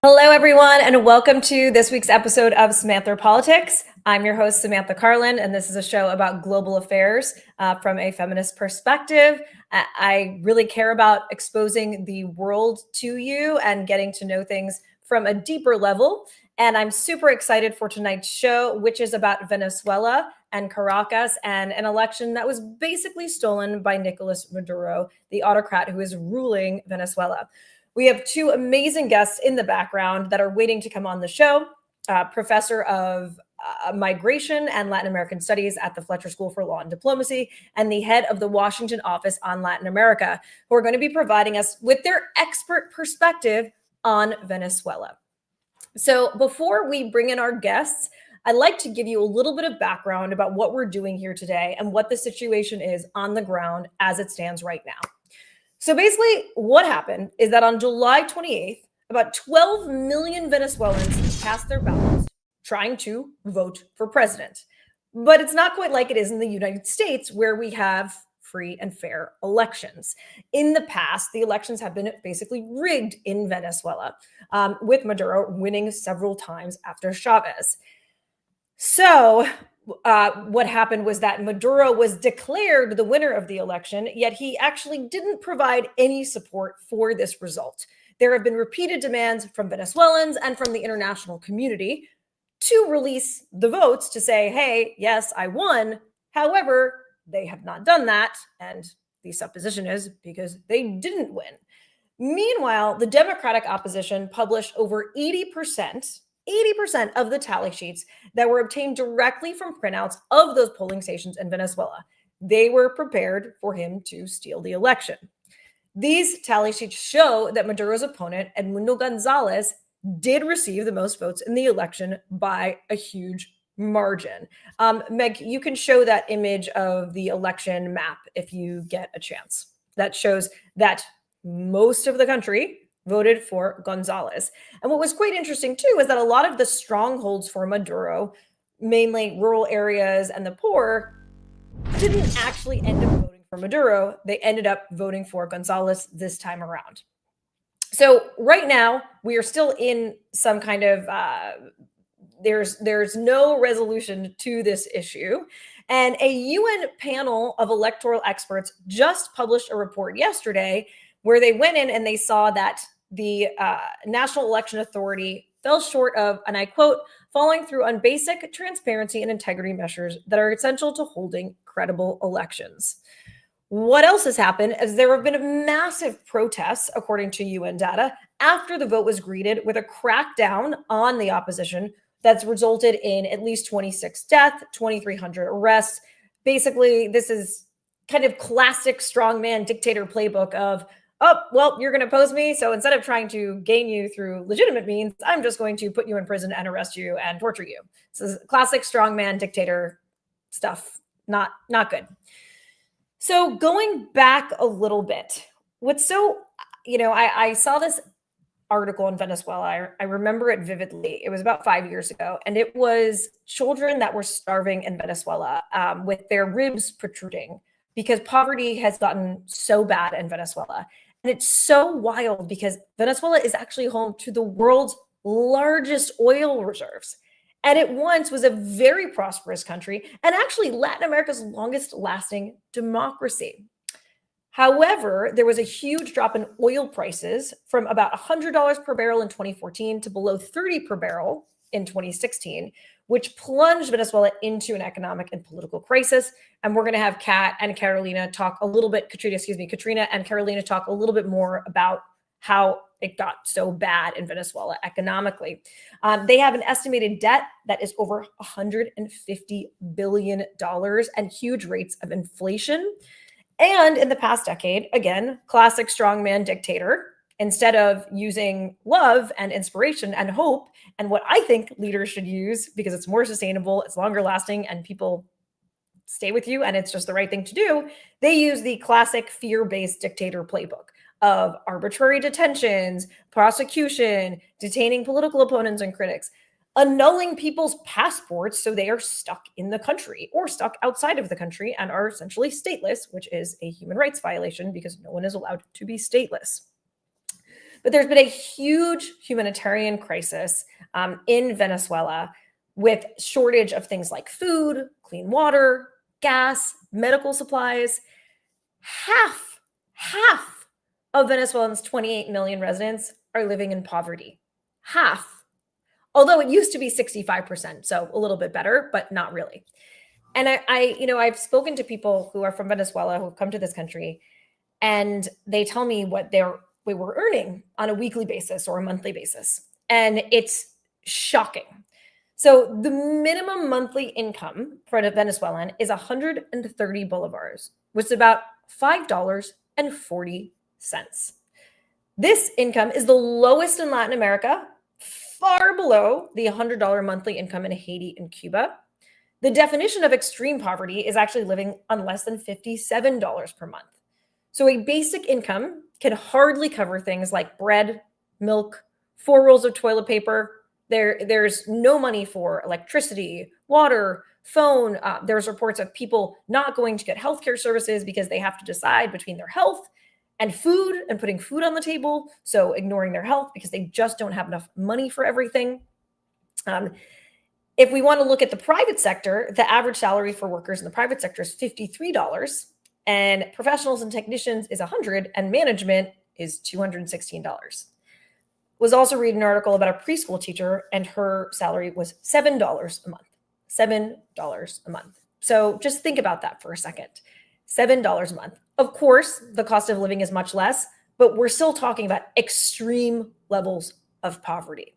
Hello, everyone, and welcome to this week's episode of Samantha Politics. I'm your host, Samantha Carlin, and this is a show about global affairs from a feminist perspective. I really care about exposing the world to you and getting to know things from a deeper level. And I'm super excited for tonight's show, which is about Venezuela and Caracas and an election that was basically stolen by Nicolas Maduro, the autocrat who is ruling Venezuela. We have two amazing guests in the background that are waiting to come on the show. Professor of Migration and Latin American Studies at the Fletcher School for Law and Diplomacy, and the head of the Washington office on Latin America, who are going to be providing us with their expert perspective on Venezuela. So before we bring in our guests, I'd like to give you a little bit of background about what we're doing here today and what the situation is on the ground as it stands right now. So basically, what happened is that on July 28th, about 12 million Venezuelans cast their ballots trying to vote for president. But it's not quite like it is in the United States, where we have free and fair elections. In the past, the elections have been basically rigged in Venezuela, with Maduro winning several times after Chavez. So what happened was that Maduro was declared the winner of the election, yet he actually didn't provide any support for this result. There have been repeated demands from Venezuelans and from the international community to release the votes to say, hey, yes, I won. However, they have not done that. And the supposition is because they didn't win. Meanwhile, the Democratic opposition published over 80% of the tally sheets that were obtained directly from printouts of those polling stations in Venezuela. They were prepared for him to steal the election. These tally sheets show that Maduro's opponent, Edmundo Gonzalez, did receive the most votes in the election by a huge margin. Meg, you can show that image of the election map if you get a chance. That shows that most of the country voted for Gonzalez. And what was quite interesting, too, is that a lot of the strongholds for Maduro, mainly rural areas and the poor, didn't actually end up voting for Maduro. They ended up voting for Gonzalez this time around. So right now, we are still in some kind of, there's no resolution to this issue. And a UN panel of electoral experts just published a report yesterday where they went in and they saw that the National Election Authority fell short of, and I quote, following through on basic transparency and integrity measures that are essential to holding credible elections. What else has happened is there have been massive protests, according to UN data, after the vote was greeted with a crackdown on the opposition that's resulted in at least 26 deaths, 2,300 arrests. Basically, this is kind of classic strongman dictator playbook of, oh, well, you're going to oppose me. So instead of trying to gain you through legitimate means, I'm just going to put you in prison and arrest you and torture you. This is classic strongman dictator stuff. Not good. So going back a little bit, what's so, I saw this article in Venezuela. I remember it vividly. It was about 5 years ago, and it was children that were starving in Venezuela with their ribs protruding because poverty has gotten so bad in Venezuela. And it's so wild because Venezuela is actually home to the world's largest oil reserves. And it once was a very prosperous country and actually Latin America's longest lasting democracy. However, there was a huge drop in oil prices from about $100 per barrel in 2014 to below $30 per barrel in 2016, which plunged Venezuela into an economic and political crisis. And we're going to have Katrina and Carolina talk a little bit more about how it got so bad in Venezuela economically. They have an estimated debt that is over $150 billion and huge rates of inflation. And in the past decade, again, classic strongman dictator, instead of using love and inspiration and hope and what I think leaders should use because it's more sustainable, it's longer lasting, and people stay with you and it's just the right thing to do, they use the classic fear-based dictator playbook of arbitrary detentions, prosecution, detaining political opponents and critics, annulling people's passports so they are stuck in the country or stuck outside of the country and are essentially stateless, which is a human rights violation because no one is allowed to be stateless. But there's been a huge humanitarian crisis in Venezuela with shortage of things like food, clean water, gas, medical supplies. Half of Venezuelans' 28 million residents are living in poverty. Half. Although it used to be 65%, so a little bit better, but not really. And I've spoken to people who are from Venezuela who have come to this country, and they tell me what they were earning on a weekly basis or a monthly basis. And it's shocking. So the minimum monthly income for a Venezuelan is 130 bolivars, which is about $5.40. This income is the lowest in Latin America, far below the $100 monthly income in Haiti and Cuba. The definition of extreme poverty is actually living on less than $57 per month. So a basic income can hardly cover things like bread, milk, 4 rolls of toilet paper. There's no money for electricity, water, phone. There's reports of people not going to get healthcare services because they have to decide between their health and food and putting food on the table. So ignoring their health because they just don't have enough money for everything. If we want to look at the private sector, the average salary for workers in the private sector is $53, and professionals and technicians is $100, and management is $216. Was also reading an article about a preschool teacher, and her salary was $7 a month. $7 a month. So just think about that for a second. $7 a month. Of course, the cost of living is much less, but we're still talking about extreme levels of poverty.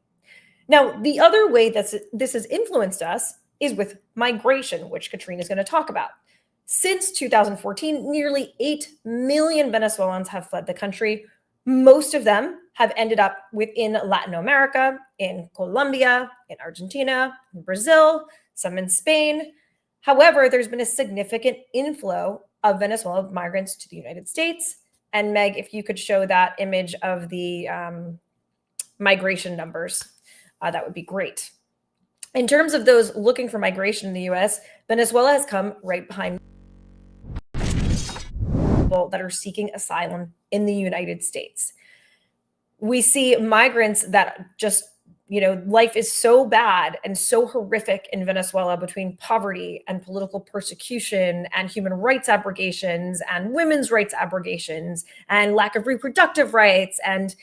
Now, the other way that this has influenced us is with migration, which Katrina is going to talk about. Since 2014, nearly 8 million Venezuelans have fled the country. Most of them have ended up within Latin America, in Colombia, in Argentina, in Brazil, some in Spain. However, there's been a significant inflow of Venezuelan migrants to the United States. And Meg, if you could show that image of the migration numbers, that would be great. In terms of those looking for migration in the US, Venezuela has come right behind people that are seeking asylum in the United States. We see migrants that just, life is so bad and so horrific in Venezuela between poverty and political persecution and human rights abrogations and women's rights abrogations and lack of reproductive rights. And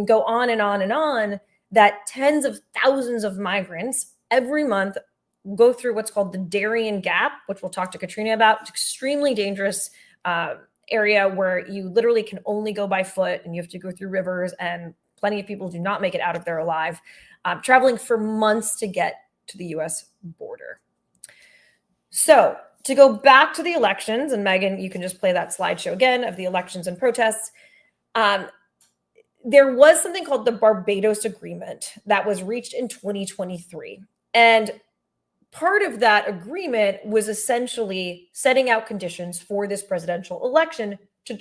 go on and on and on, that tens of thousands of migrants every month go through what's called the Darien Gap, which we'll talk to Katrina about. It's extremely dangerous area where you literally can only go by foot and you have to go through rivers, and plenty of people do not make it out of there alive, traveling for months to get to the US border. So to go back to the elections, and Megan, you can just play that slideshow again of the elections and protests. There was something called the Barbados Agreement that was reached in 2023. And part of that agreement was essentially setting out conditions for this presidential election to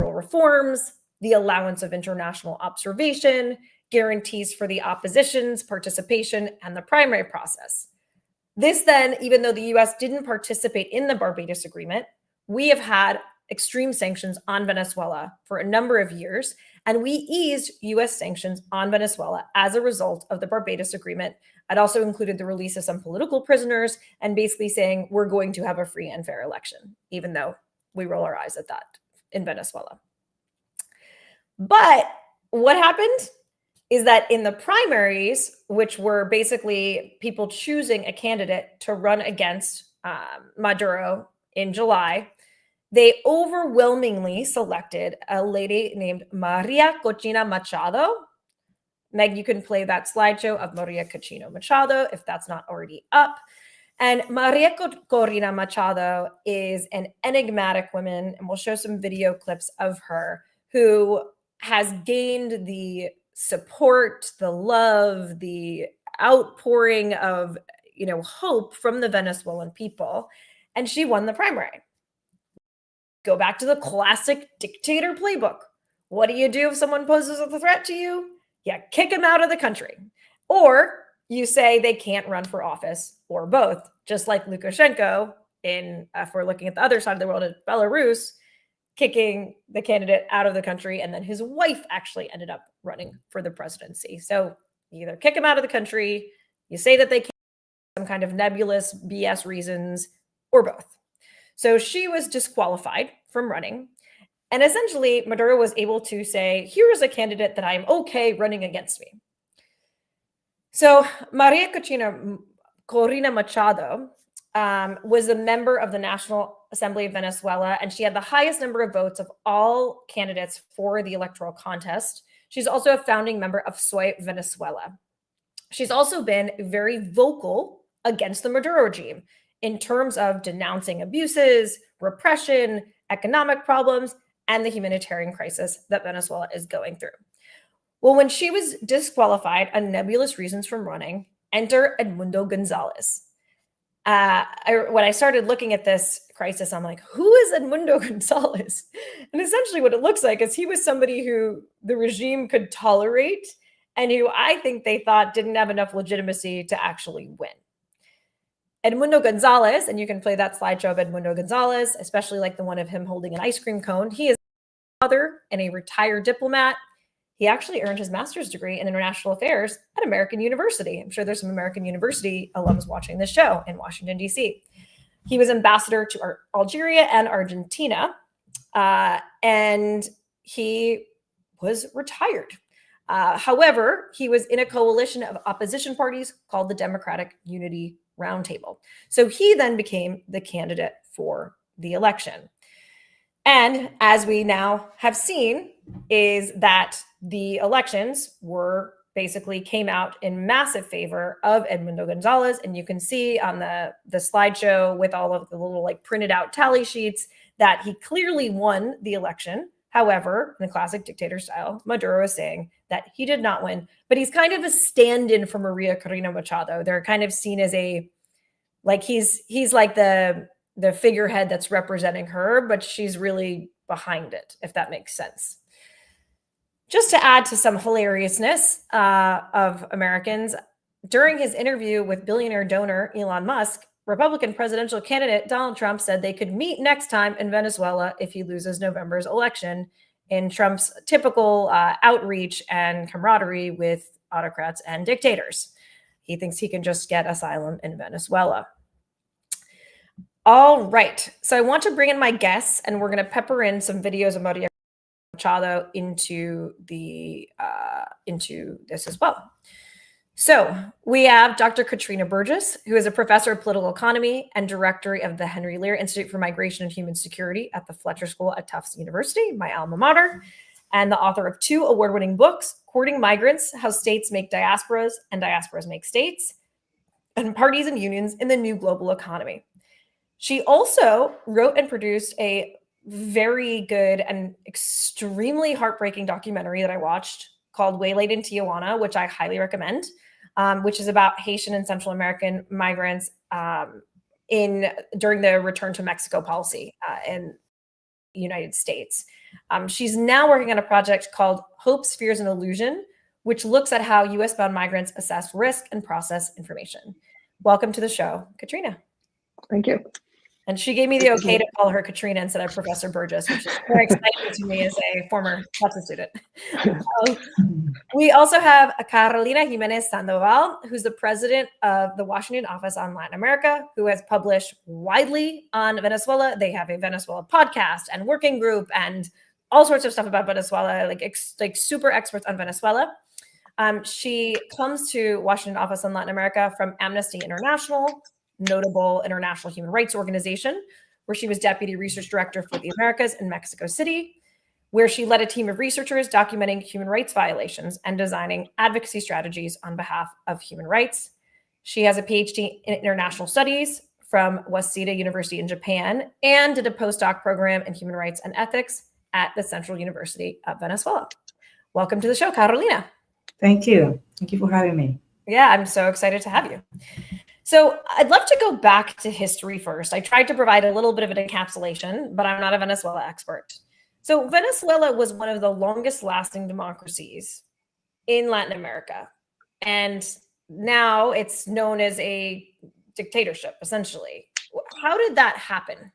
reforms, the allowance of international observation, guarantees for the opposition's participation, and the primary process. This then, even though the US didn't participate in the Barbados Agreement, we have had extreme sanctions on Venezuela for a number of years, and we eased US sanctions on Venezuela as a result of the Barbados Agreement. It also included the release of some political prisoners and basically saying we're going to have a free and fair election, even though we roll our eyes at that in Venezuela. But what happened is that in the primaries, which were basically people choosing a candidate to run against Maduro in July, they overwhelmingly selected a lady named Maria Corina Machado. Meg, you can play that slideshow of Maria Corina Machado if that's not already up. And Maria Corina Machado is an enigmatic woman, and we'll show some video clips of her, who has gained the support, the love, the outpouring of, hope from the Venezuelan people. And she won the primary. Go back to the classic dictator playbook. What do you do if someone poses a threat to you? You kick them out of the country. Or you say they can't run for office, or both, just like Lukashenko if we're looking at the other side of the world, at Belarus, kicking the candidate out of the country. And then his wife actually ended up running for the presidency. So you either kick him out of the country, you say that they can't, some kind of nebulous BS reasons, or both. So she was disqualified from running. And essentially, Maduro was able to say, here is a candidate that I'm okay running against me. So Maria Corina Machado was a member of the National Assembly of Venezuela, and she had the highest number of votes of all candidates for the electoral contest. She's also a founding member of Soy Venezuela. She's also been very vocal against the Maduro regime in terms of denouncing abuses, repression, economic problems, and the humanitarian crisis that Venezuela is going through. Well, when she was disqualified on nebulous reasons from running, enter Edmundo Gonzalez. When I started looking at this crisis, I'm like, who is Edmundo Gonzalez? And essentially what it looks like is he was somebody who the regime could tolerate and who I think they thought didn't have enough legitimacy to actually win. Edmundo Gonzalez, and you can play that slideshow of Edmundo Gonzalez, especially like the one of him holding an ice cream cone. He is a father and a retired diplomat. He actually earned his master's degree in international affairs at American University. I'm sure there's some American University alums watching this show in Washington, D.C. He was ambassador to Algeria and Argentina, and he was retired. However, he was in a coalition of opposition parties called the Democratic Unity Roundtable. So he then became the candidate for the election. And as we now have seen, is that the elections basically came out in massive favor of Edmundo Gonzalez. And you can see on the slideshow with all of the little like printed out tally sheets that he clearly won the election. However, in the classic dictator style, Maduro is saying that he did not win, but he's kind of a stand-in for Maria Corina Machado. They're kind of seen as he's like the figurehead that's representing her, but she's really behind it, if that makes sense. Just to add to some hilariousness of Americans, during his interview with billionaire donor Elon Musk, Republican presidential candidate Donald Trump said they could meet next time in Venezuela if he loses November's election, in Trump's typical outreach and camaraderie with autocrats and dictators. He thinks he can just get asylum in Venezuela. All right. So I want to bring in my guests, and we're going to pepper in some videos of Maria Machado into this as well. So we have Dr. Katrina Burgess, who is a professor of political economy and director of the Henry Lear Institute for Migration and Human Security at the Fletcher School at Tufts University, my alma mater, and the author of 2 award-winning books, Courting Migrants, How States Make Diasporas and Diasporas Make States, and Parties and Unions in the New Global Economy. She also wrote and produced a very good and extremely heartbreaking documentary that I watched called Waylaid in Tijuana, which I highly recommend, which is about Haitian and Central American migrants during the return to Mexico policy in the United States. She's now working on a project called Hopes, Fears, and Illusion, which looks at how US-bound migrants assess risk and process information. Welcome to the show, Katrina. Thank you. And she gave me the okay to call her Katrina instead of Professor Burgess, which is very exciting to me as a former Tufts student. We also have Carolina Jimenez Sandoval, who's the president of the Washington office on Latin America, who has published widely on Venezuela. They have a Venezuela podcast and working group and all sorts of stuff about Venezuela, like super experts on Venezuela. She comes to Washington office on Latin America from Amnesty International, notable international human rights organization, where she was deputy research director for the Americas in Mexico City, where she led a team of researchers documenting human rights violations and designing advocacy strategies on behalf of human rights. She has a PhD in international studies from Waseda University in Japan and did a postdoc program in human rights and ethics at the Central University of Venezuela. Welcome to the show, Carolina. Thank you. Thank you for having me. Yeah, I'm so excited to have you. So I'd love to go back to history first. I tried to provide a little bit of an encapsulation, but I'm not a Venezuela expert. So Venezuela was one of the longest lasting democracies in Latin America. And now it's known as a dictatorship, essentially. How did that happen?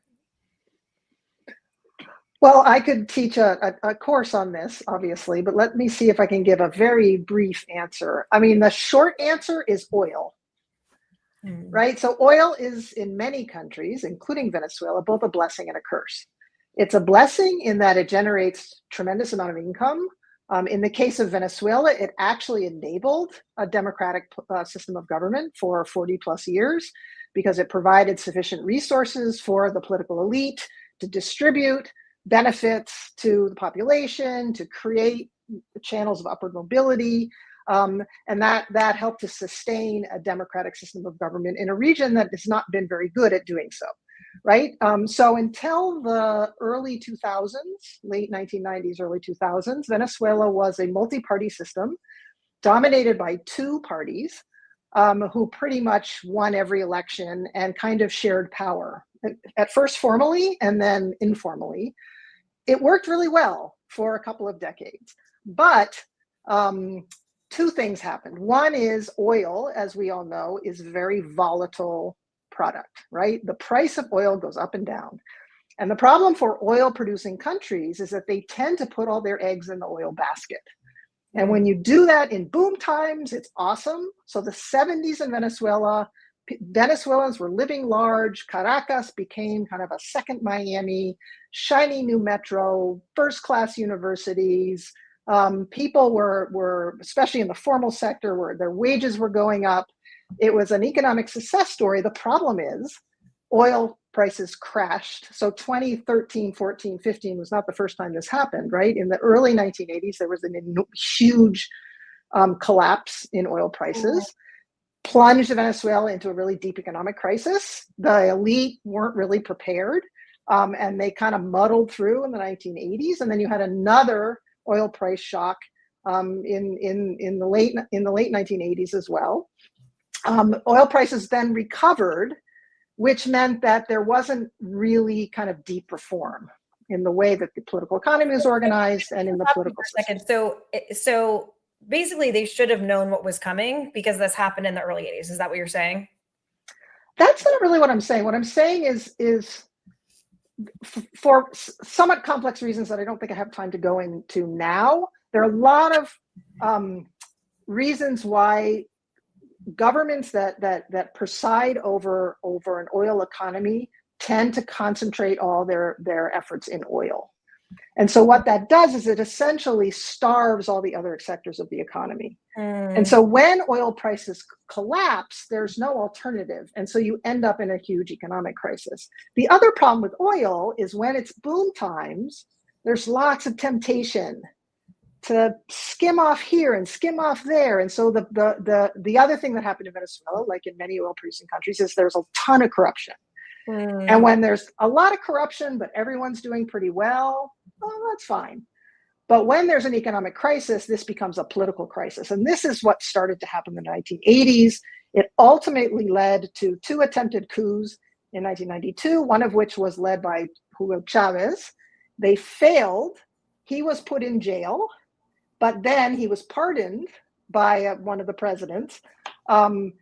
Well, I could teach a course on this, obviously, but let me see if I can give a very brief answer. I mean, the short answer is oil, right? So oil is in many countries, including Venezuela, both a blessing and a curse. It's a blessing in that it generates tremendous amount of income. In the case of Venezuela, it actually enabled a democratic system of government for 40 plus years because it provided sufficient resources for the political elite to distribute benefits to the population, to create channels of upward mobility, and that helped to sustain a democratic system of government in a region that has not been very good at doing so, right? So until the early 2000s, late 1990s, early 2000s, Venezuela was a multi-party system dominated by two parties who pretty much won every election and kind of shared power, at first formally and then informally. It worked really well for a couple of decades, but two things happened. One is oil, as we all know, is a very volatile product, right? The price of oil goes up and down. And the problem for oil producing countries is that they tend to put all their eggs in the oil basket. And when you do that in boom times, it's awesome. So the 70s in Venezuela, Venezuelans were living large. Caracas became kind of a second Miami, shiny new metro, first-class universities. People were, especially in the formal sector, where their wages were going up. It was an economic success story. The problem is oil prices crashed. So 2013, 14, 15 was not the first time this happened, right? In the early 1980s, there was a huge collapse in oil prices. Plunged Venezuela into a really deep economic crisis. The elite weren't really prepared, and they kind of muddled through in the 1980s. And then you had another oil price shock in the late 1980s as well. Oil prices then recovered, which meant that there wasn't really kind of deep reform in the way that the political economy was organized and in the political system. So basically, they should have known what was coming because this happened in the early 80s. Is that what you're saying? That's not really what I'm saying. What I'm saying is for somewhat complex reasons that I don't think I have time to go into now, there are a lot of reasons why governments that preside over an oil economy tend to concentrate all their efforts in oil. And so what that does is it essentially starves all the other sectors of the economy. And so when oil prices collapse, there's no alternative. And so you end up in a huge economic crisis. The other problem with oil is when it's boom times, there's lots of temptation to skim off here and skim off there. And so the other thing that happened in Venezuela, like in many oil producing countries, is there's a ton of corruption. And when there's a lot of corruption, but everyone's doing pretty well, that's fine. But when there's an economic crisis, this becomes a political crisis. And this is what started to happen in the 1980s. It ultimately led to two attempted coups in 1992, one of which was led by Hugo Chavez. They failed. He was put in jail, but then he was pardoned by one of the presidents and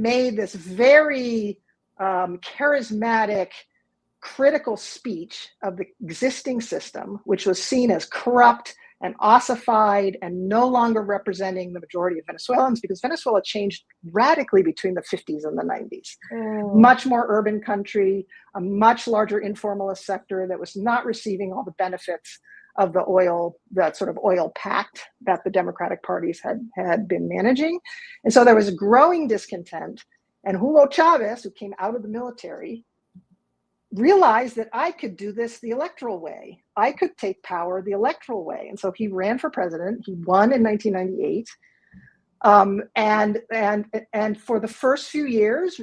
made this very charismatic, critical speech of the existing system, which was seen as corrupt and ossified and no longer representing the majority of Venezuelans, because Venezuela changed radically between the 50s and the 90s. Much more urban country, a much larger informalist sector that was not receiving all the benefits of the oil, that sort of oil pact that the Democratic parties had been managing. And so there was a growing discontent. And Hugo Chavez, who came out of the military, realized that I could do this the electoral way. I could take power the electoral way. And so he ran for president. He won in 1998. And for the first few years,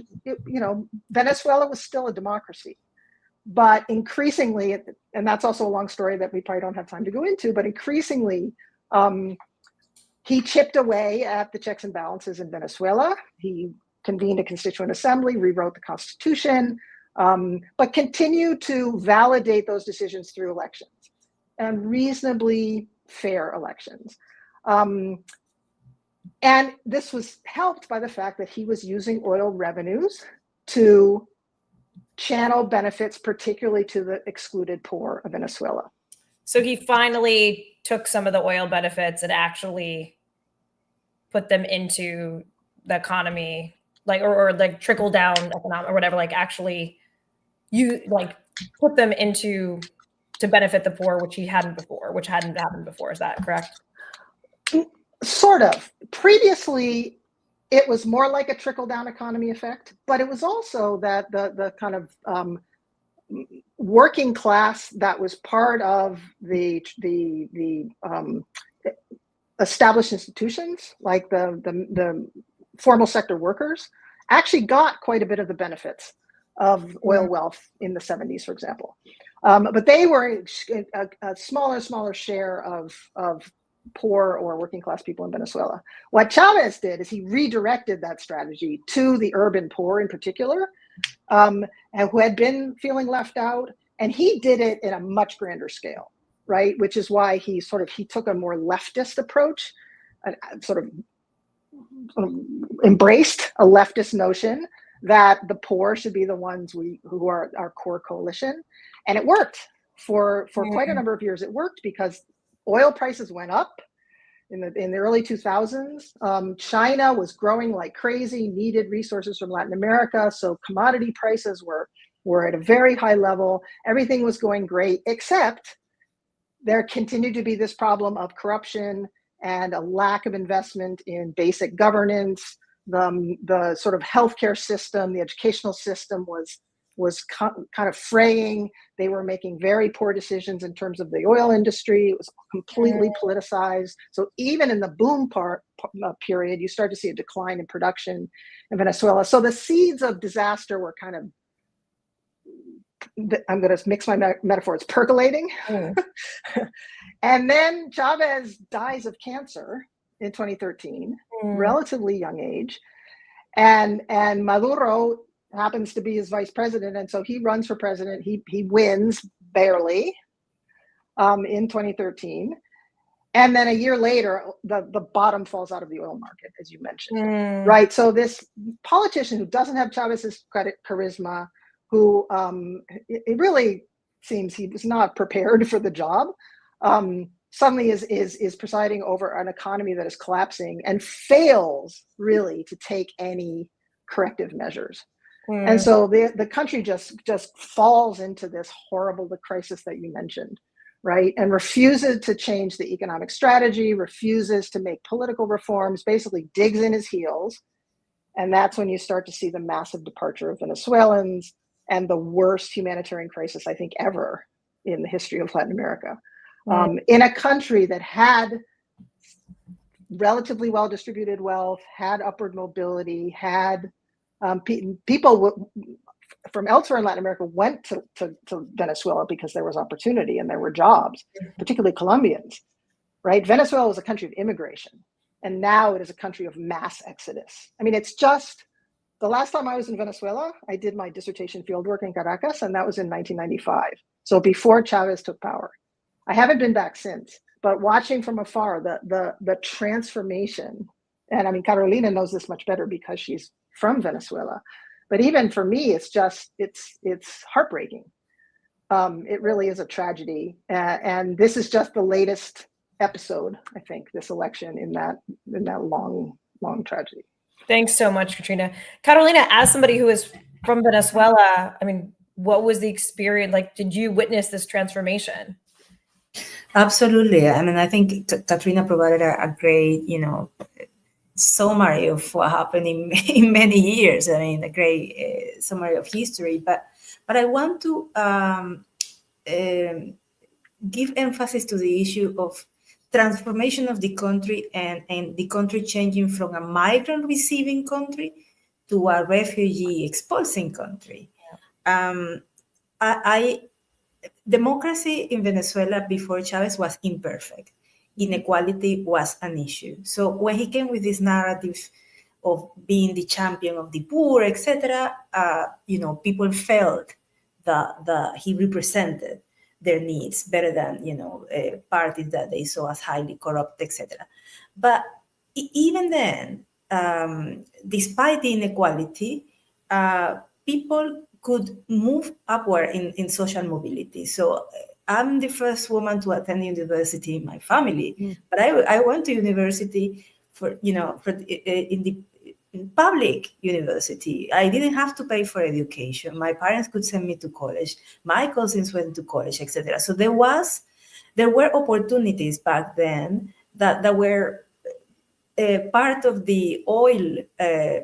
Venezuela was still a democracy. But increasingly, and that's also a long story that we probably don't have time to go into, but increasingly, he chipped away at the checks and balances in Venezuela. He convened a constituent assembly, rewrote the constitution, but continued to validate those decisions through elections and reasonably fair elections. And this was helped by the fact that he was using oil revenues to channel benefits, particularly to the excluded poor of Venezuela. So he finally took some of the oil benefits and actually put them into the economy, like, or like trickle down economic or whatever, like actually you like put them into to benefit the poor, which hadn't happened before. Is that correct? Sort of. Previously, it was more like a trickle down economy effect, but it was also that the kind of working class that was part of the established institutions, like the formal sector workers, actually got quite a bit of the benefits of oil wealth in the 70s, for example. But they were a smaller share of poor or working class people in Venezuela. What Chavez did is he redirected that strategy to the urban poor in particular, and who had been feeling left out. And he did it in a much grander scale, right? Which is why he took a more leftist approach, sort of embraced a leftist notion that the poor should be the ones who are our core coalition. And it worked for quite a number of years. It worked because oil prices went up in the early 2000s. China was growing like crazy, needed resources from Latin America. So commodity prices were at a very high level. Everything was going great, except there continued to be this problem of corruption and a lack of investment in basic governance. The sort of healthcare system, the educational system was kind of fraying. They were making very poor decisions in terms of the oil industry. It was completely politicized. So even in the boom period, you start to see a decline in production in Venezuela. So the seeds of disaster were kind of, I'm going to mix my metaphors, percolating. And then Chavez dies of cancer in 2013, relatively young age. And Maduro happens to be his vice president. And so he runs for president. He wins barely in 2013. And then a year later, the bottom falls out of the oil market, as you mentioned, right? So this politician who doesn't have Chavez's charisma, who it really seems he was not prepared for the job, suddenly is presiding over an economy that is collapsing and fails really to take any corrective measures. And so the country just falls into this horrible crisis that you mentioned, right? And refuses to change the economic strategy, refuses to make political reforms, basically digs in his heels. And that's when you start to see the massive departure of Venezuelans and the worst humanitarian crisis, I think, ever in the history of Latin America. In a country that had relatively well-distributed wealth, had upward mobility, had people from elsewhere in Latin America went to Venezuela because there was opportunity and there were jobs, particularly Colombians, right? Venezuela was a country of immigration, and now it is a country of mass exodus. I mean, it's just, the last time I was in Venezuela, I did my dissertation fieldwork in Caracas, and that was in 1995. So before Chavez took power. I haven't been back since, but watching from afar, the transformation, and I mean, Carolina knows this much better because she's from Venezuela, but even for me, it's heartbreaking. It really is a tragedy. And this is just the latest episode, I think, this election in that long tragedy. Thanks so much, Katrina. Carolina, as somebody who is from Venezuela, I mean, what was the experience? Like, did you witness this transformation? Absolutely. I mean, I think Katrina provided a great, summary of what happened in many years. I mean, a great summary of history. But I want to give emphasis to the issue of transformation of the country and the country changing from a migrant receiving country to a refugee expulsing country. Democracy in Venezuela before Chavez was imperfect. Inequality was an issue. So when he came with this narrative of being the champion of the poor, etc., people felt that he represented their needs better than parties that they saw as highly corrupt, etc. But even then, despite the inequality, people could move upward in social mobility. So I'm the first woman to attend university in my family, but I went to university in public university. I didn't have to pay for education. My parents could send me to college. My cousins went to college, etc. So there were opportunities back then that were part of the oil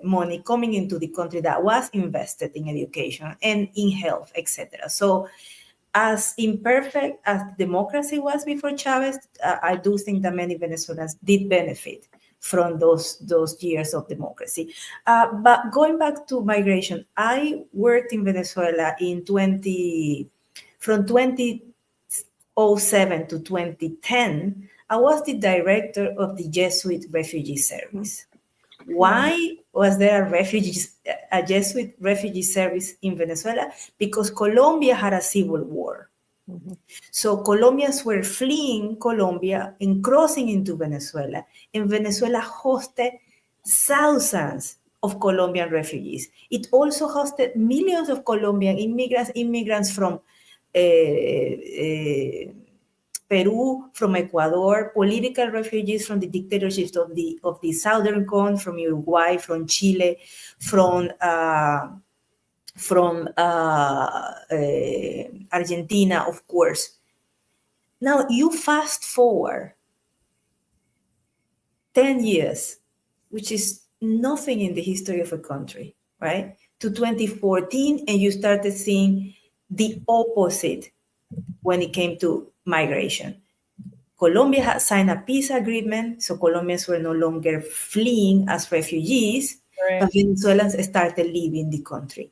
money coming into the country that was invested in education and in health, etc. So as imperfect as democracy was before Chavez, I do think that many Venezuelans did benefit from those years of democracy. But going back to migration, I worked in Venezuela from 2007 to 2010. I was the director of the Jesuit Refugee Service. Why was there a Jesuit refugee service in Venezuela? Because Colombia had a civil war. So Colombians were fleeing Colombia and crossing into Venezuela. And Venezuela hosted thousands of Colombian refugees. It also hosted millions of Colombian immigrants from Peru, from Ecuador, political refugees from the dictatorships of the southern cone, from Uruguay, from Chile, from Argentina, of course. Now you fast forward 10 years, which is nothing in the history of a country, right? To 2014, and you started seeing the opposite when it came to migration. Colombia had signed a peace agreement, so Colombians were no longer fleeing as refugees, but Venezuelans started leaving the country.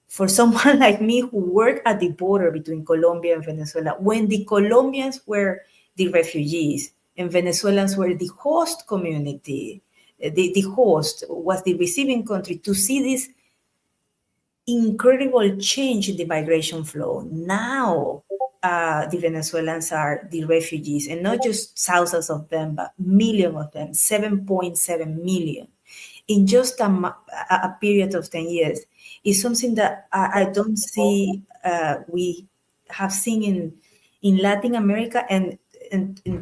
For someone like me who worked at the border between Colombia and Venezuela, when the Colombians were the refugees and Venezuelans were the host community, the host was the receiving country, to see this incredible change in the migration flow. Now, the Venezuelans are the refugees, and not just thousands of them, but millions of them, 7.7 million in just a period of 10 years. Is something that I don't see we have seen in Latin America, and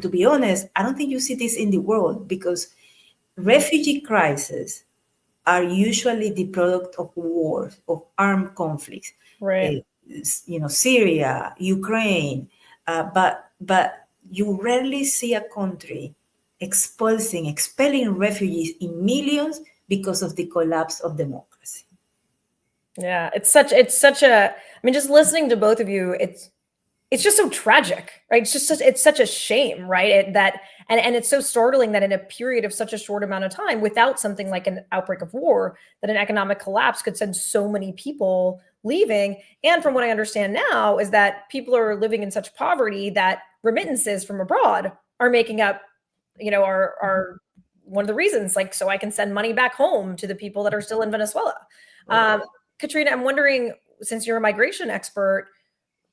to be honest, I don't think you see this in the world, because refugee crises are usually the product of wars, of armed conflicts. Right. Syria, Ukraine, but you rarely see a country expelling refugees in millions because of the collapse of democracy. Yeah, it's such a, I mean, just listening to both of you, it's just so tragic, right? It's such a shame, right? And it's so startling that in a period of such a short amount of time, without something like an outbreak of war, that an economic collapse could send so many people leaving. And from what I understand now is that people are living in such poverty that remittances from abroad are making up, are one of the reasons, like, so I can send money back home to the people that are still in Venezuela. Katrina, I'm wondering, since you're a migration expert,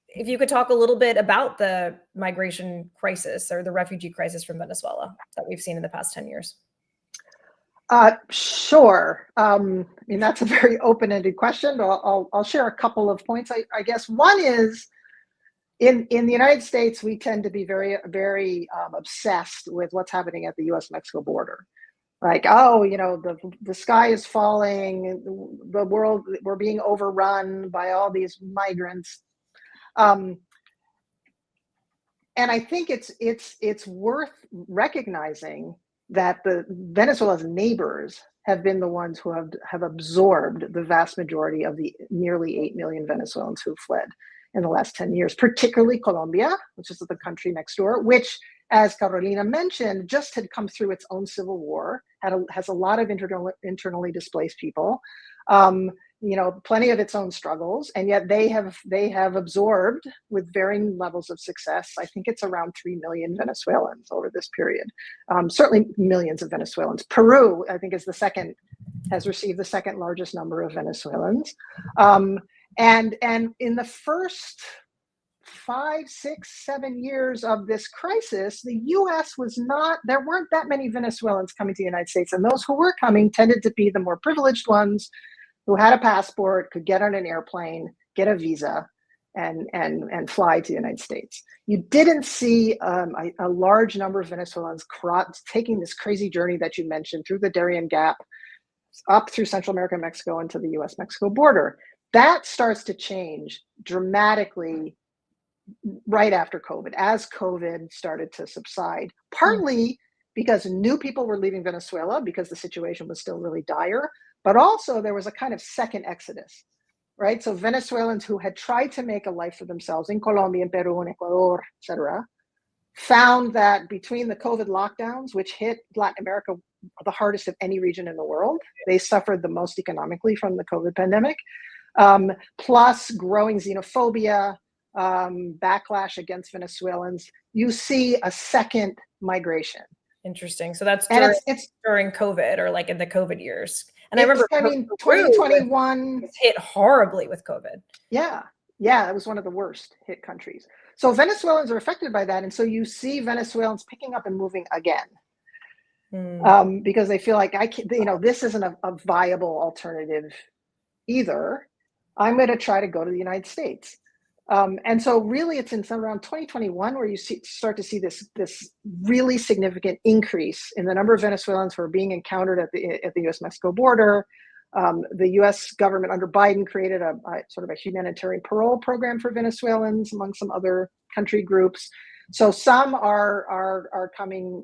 if you could talk a little bit about the migration crisis or the refugee crisis from Venezuela that we've seen in the past 10 years. Sure. I mean, that's a very open-ended question, but I'll share a couple of points. I guess one is, in the United States, we tend to be very, very obsessed with what's happening at the U.S.-Mexico border. Like, the sky is falling, the world, we're being overrun by all these migrants. And I think it's worth recognizing that the Venezuela's neighbors have been the ones who have absorbed the vast majority of the nearly 8 million Venezuelans who fled in the last 10 years, particularly Colombia, which is the country next door, which, as Carolina mentioned, just had come through its own civil war, has a lot of internally displaced people, plenty of its own struggles, and yet they have absorbed, with varying levels of success, I think it's around 3 million Venezuelans over this period. Certainly millions of Venezuelans. Peru, I think, has received the second largest number of Venezuelans. And in the first 5, 6, 7 years of this crisis, the U.S. there weren't that many Venezuelans coming to the United States, and those who were coming tended to be the more privileged ones who had a passport, could get on an airplane, get a visa, and fly to the United States. You didn't see a large number of Venezuelans taking this crazy journey that you mentioned through the Darien Gap, up through Central America and Mexico into the US-Mexico border. That starts to change dramatically right after COVID, as COVID started to subside, partly because new people were leaving Venezuela because the situation was still really dire, but also there was a kind of second exodus, right? So Venezuelans who had tried to make a life for themselves in Colombia, in Peru, in Ecuador, et cetera, found that between the COVID lockdowns, which hit Latin America the hardest of any region in the world, they suffered the most economically from the COVID pandemic, plus growing xenophobia, backlash against Venezuelans, you see a second migration. Interesting. So that's it's during COVID, or like in the COVID years. And I remember, 2021 was hit horribly with COVID. Yeah, it was one of the worst hit countries. So Venezuelans are affected by that. And so you see Venezuelans picking up and moving again. Because they feel like this isn't a viable alternative either. I'm going to try to go to the United States. And so really it's in around 2021 where you start to see this really significant increase in the number of Venezuelans who are being encountered at the US-Mexico border. The US government under Biden created a sort of a humanitarian parole program for Venezuelans among some other country groups. So some are coming,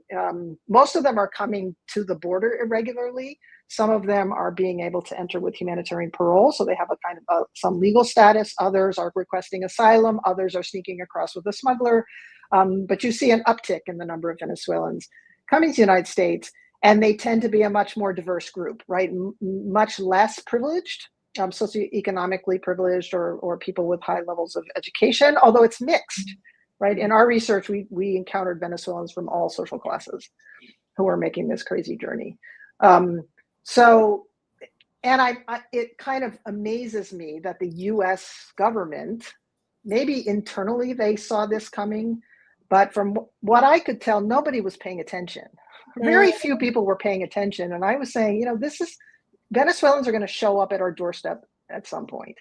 most of them are coming to the border irregularly. Some of them are being able to enter with humanitarian parole, so they have a kind of some legal status. Others are requesting asylum. Others are sneaking across with a smuggler. But you see an uptick in the number of Venezuelans coming to the United States, and they tend to be a much more diverse group, right? Much less privileged, socioeconomically privileged, or people with high levels of education, although it's mixed, right? In our research, we encountered Venezuelans from all social classes who are making this crazy journey. It kind of amazes me that the US government, maybe internally they saw this coming, but from what I could tell, nobody was paying attention. Very few people were paying attention. And I was saying, Venezuelans are going to show up at our doorstep at some point.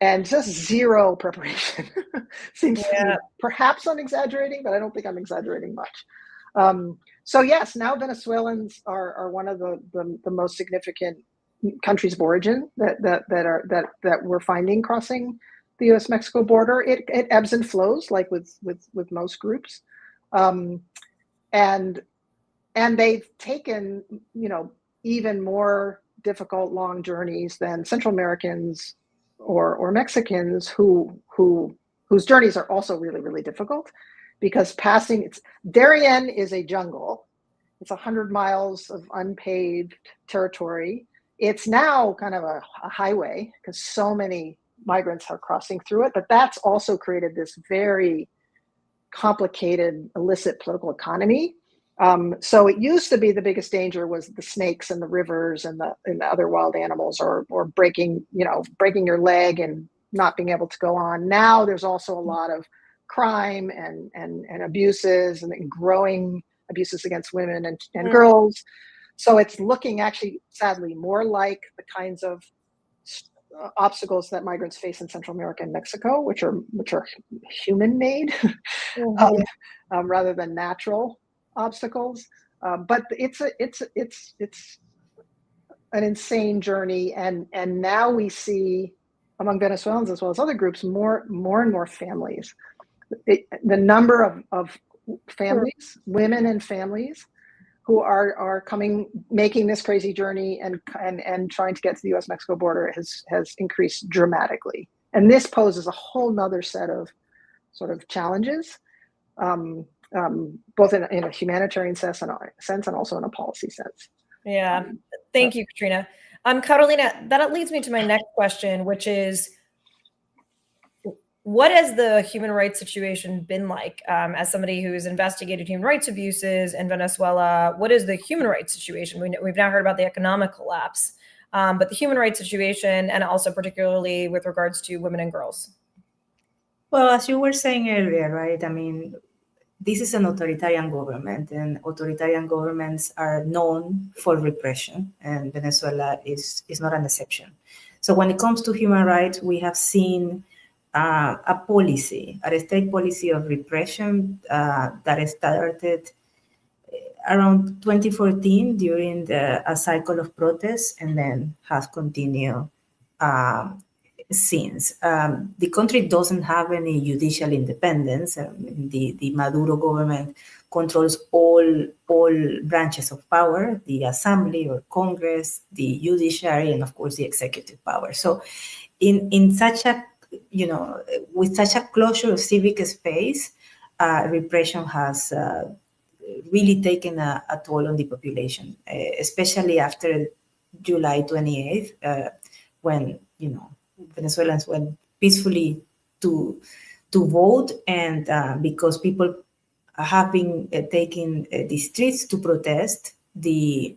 And just zero preparation. Seems to me, perhaps I'm exaggerating, but I don't think I'm exaggerating much. So yes, now Venezuelans are one of the most significant countries of origin that we're finding crossing the U.S.-Mexico border. It ebbs and flows like with most groups, and they've taken even more difficult long journeys than Central Americans or Mexicans whose journeys are also really, really difficult. Because Darien is a jungle. It's 100 miles of unpaved territory. It's now kind of a highway because so many migrants are crossing through it, but that's also created this very complicated, illicit political economy. So it used to be the biggest danger was the snakes and the rivers and the other wild animals, or breaking your leg and not being able to go on. Now there's also a lot of crime and abuses and growing abuses against women and girls. So it's looking actually, sadly, more like the kinds of obstacles that migrants face in Central America and Mexico, which are human-made rather than natural obstacles. But it's an insane journey, and now we see among Venezuelans as well as other groups more and more families. The number of families, women and families, who are making this crazy journey and trying to get to the U.S.-Mexico border has increased dramatically. And this poses a whole nother set of sort of challenges, both in a humanitarian sense and also in a policy sense. Yeah, thank you, Katrina. Carolina, that leads me to my next question, which is, what has the human rights situation been like? As somebody who's investigated human rights abuses in Venezuela, what is the human rights situation? We've now heard about the economic collapse, but the human rights situation, and also particularly with regards to women and girls. Well, as you were saying earlier, right? I mean, this is an authoritarian government, and authoritarian governments are known for repression, and Venezuela is not an exception. So when it comes to human rights, we have seen a state policy of repression that started around 2014 during a cycle of protests, and then has continued since. The country doesn't have any judicial independence. The Maduro government controls all branches of power, the assembly or Congress, the judiciary, and of course the executive power. So in such a, with such a closure of civic space, repression has really taken a toll on the population, especially after July 28th, when, Venezuelans went peacefully to vote, and because people have been taking the streets to protest the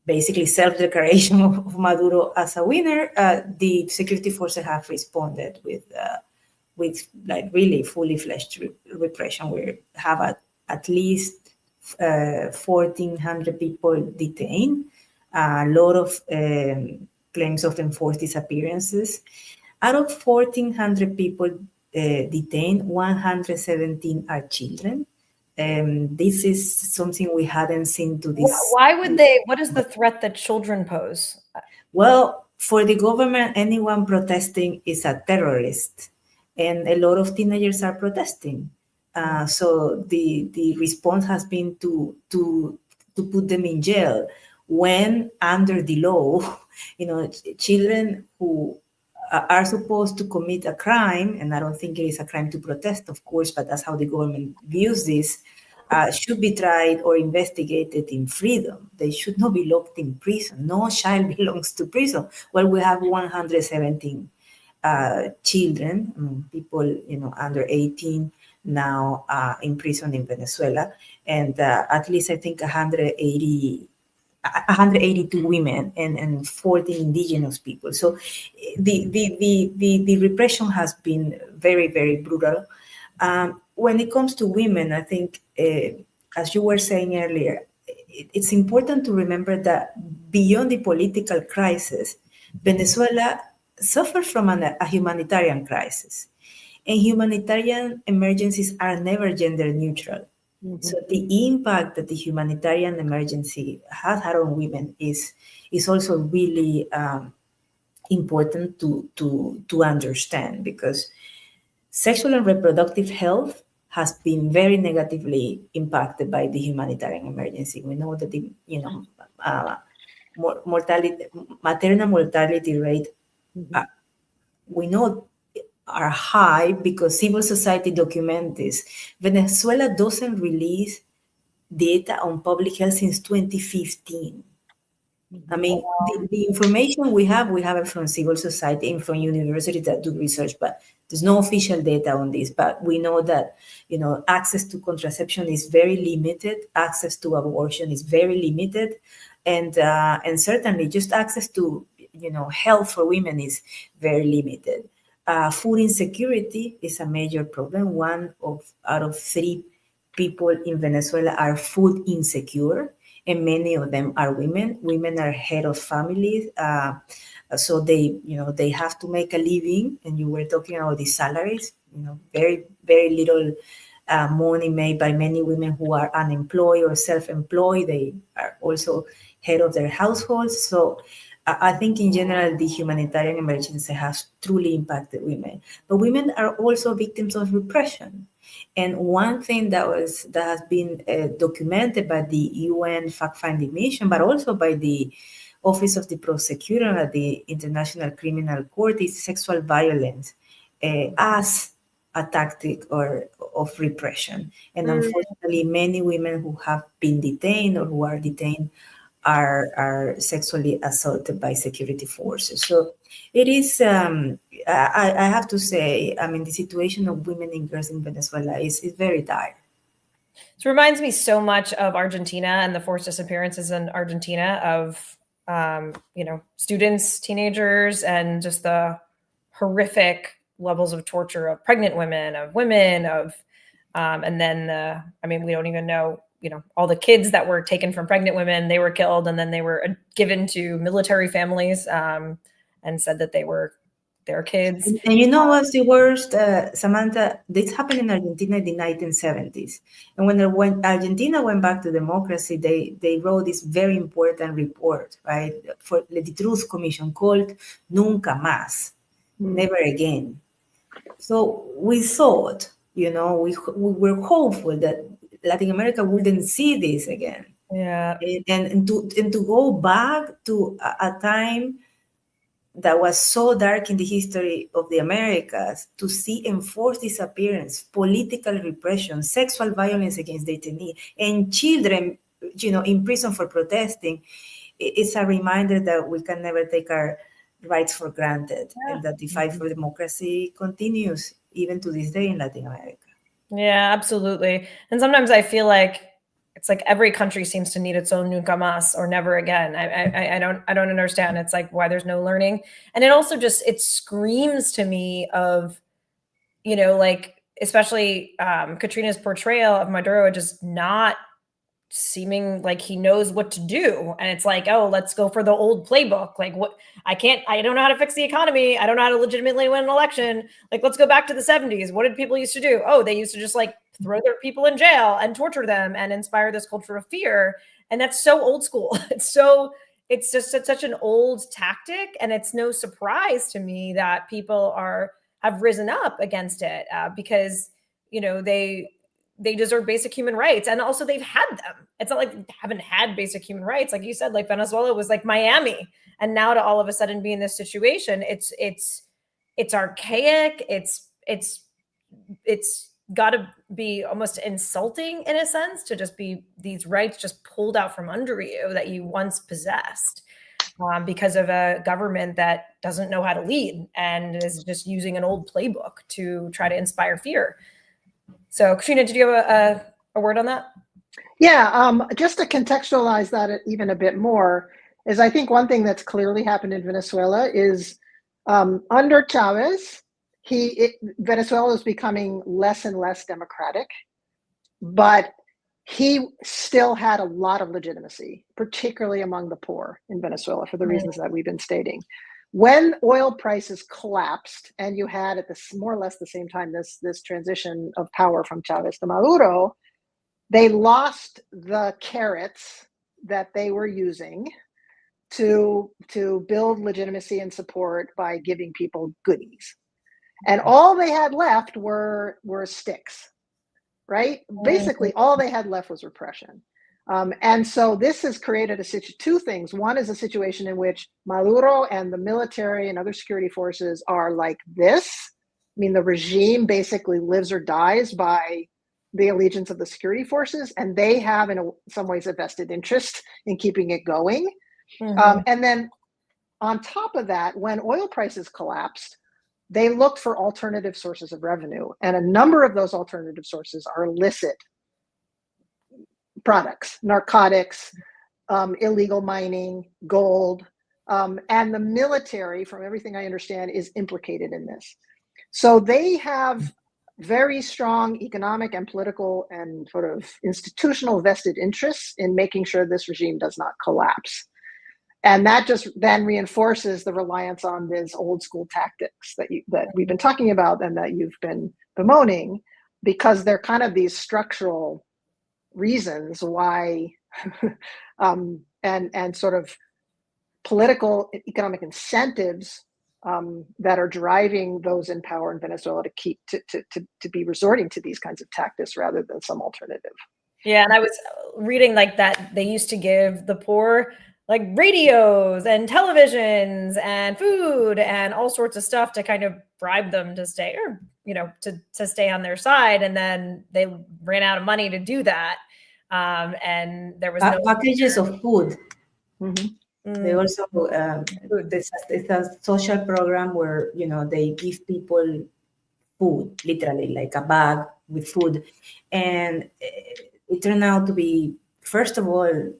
basically self-declaration of Maduro as a winner, the security forces have responded with like really fully fledged repression. We have at least 1,400 people detained, a lot of claims of enforced disappearances. Out of 1,400 people detained, 117 are children. This is something we hadn't seen to this. Why would they? What is the threat that children pose? Well, for the government, anyone protesting is a terrorist, and a lot of teenagers are protesting. So the response has been to put them in jail, when under the law, children who are supposed to commit a crime, and I don't think it is a crime to protest, of course, but that's how the government views this, should be tried or investigated in freedom. They should not be locked in prison. No child belongs to prison. Well, we have 117 children, people, under 18 now in prison in Venezuela, and at least I think 182 women and 14 indigenous people. So the repression has been very, very brutal. When it comes to women, I think, as you were saying earlier, it's important to remember that beyond the political crisis, Venezuela suffers from a humanitarian crisis. And humanitarian emergencies are never gender neutral. Mm-hmm. So the impact that the humanitarian emergency has had on women is also really important to understand, because sexual and reproductive health has been very negatively impacted by the humanitarian emergency. We know that the maternal mortality rate, we know, are high because civil society documents this. Venezuela doesn't release data on public health since 2015. I mean, the information we have it from civil society and from universities that do research, but there's no official data on this. But we know that, access to contraception is very limited, access to abortion is very limited, and certainly just access to, health for women is very limited. Food insecurity is a major problem. One out of 3 people in Venezuela are food insecure, and many of them are women. Women are head of families, so they have to make a living. And you were talking about the salaries. Very, very little money made by many women who are unemployed or self-employed. They are also head of their households. So I think in general, the humanitarian emergency has truly impacted women. But women are also victims of repression. And one thing that has been documented by the UN fact-finding mission, but also by the Office of the Prosecutor at the International Criminal Court, is sexual violence as a tactic of repression. And unfortunately, many women who have been detained or who are detained are sexually assaulted by security forces. So it is, I have to say, the situation of women and girls in Venezuela is very dire. It reminds me so much of Argentina and the forced disappearances in Argentina of, students, teenagers, and just the horrific levels of torture of pregnant women, of And then, we don't even know, all the kids that were taken from pregnant women, they were killed, and then they were given to military families and said that they were their kids. And you know what's the worst, Samantha? This happened in Argentina in the 1970s. And when Argentina went back to democracy, they wrote this very important report, right, for the Truth Commission called Nunca Más, Never Again. So we thought, we were hopeful that Latin America wouldn't see this again. Yeah. And to go back to a time that was so dark in the history of the Americas, to see enforced disappearance, political repression, sexual violence against detainees, and children, in prison for protesting, it's a reminder that we can never take our rights for granted, and that the fight for democracy continues even to this day in Latin America. Yeah, absolutely. And sometimes I feel like it's like every country seems to need its own nunca más or never again. I don't understand. It's like why there's no learning. And it also it screams to me of, especially Katrina's portrayal of Maduro just not seeming like he knows what to do. And it's like, oh, let's go for the old playbook. Like I don't know how to fix the economy. I don't know how to legitimately win an election. Like, let's go back to the 70s. What did people used to do? Oh, they used to just throw their people in jail and torture them and inspire this culture of fear. And that's so old school. It's just such an old tactic. And it's no surprise to me that people have risen up against it because, they deserve basic human rights. And also they've had them. It's not like they haven't had basic human rights. Like you said, like Venezuela was like Miami. And now to all of a sudden be in this situation, it's archaic. It's got to be almost insulting in a sense to just be these rights just pulled out from under you that you once possessed because of a government that doesn't know how to lead and is just using an old playbook to try to inspire fear. So, Katrina, did you have a word on that? Yeah, just to contextualize that even a bit more, is I think one thing that's clearly happened in Venezuela is under Chavez, Venezuela is becoming less and less democratic, but he still had a lot of legitimacy, particularly among the poor in Venezuela for the reasons that we've been stating. When oil prices collapsed, and you had at this more or less the same time this transition of power from Chavez to Maduro, they lost the carrots that they were using to build legitimacy and support by giving people goodies, and all they had left were sticks, right? Basically, all they had left was repression. And so this has created two things. One is a situation in which Maduro and the military and other security forces are like this. I mean, the regime basically lives or dies by the allegiance of the security forces, and they have, in some ways, a vested interest in keeping it going. And then on top of that, when oil prices collapsed, they looked for alternative sources of revenue. And a number of those alternative sources are illicit products, narcotics, illegal mining, gold, and the military, from everything I understand, is implicated in this. So they have very strong economic and political and sort of institutional vested interests in making sure this regime does not collapse. And that just then reinforces the reliance on these old school tactics that we've been talking about and that you've been bemoaning, because they're kind of these structural reasons why and sort of political economic incentives that are driving those in power in Venezuela to keep to be resorting to these kinds of tactics rather than some alternative. Yeah, and I was reading that they used to give the poor radios and televisions and food and all sorts of stuff to kind of bribe them to stay, or to stay on their side, and then they ran out of money to do that, and there was no packages of food. They also it's a social program where they give people food, literally like a bag with food, and it turned out to be, first of all,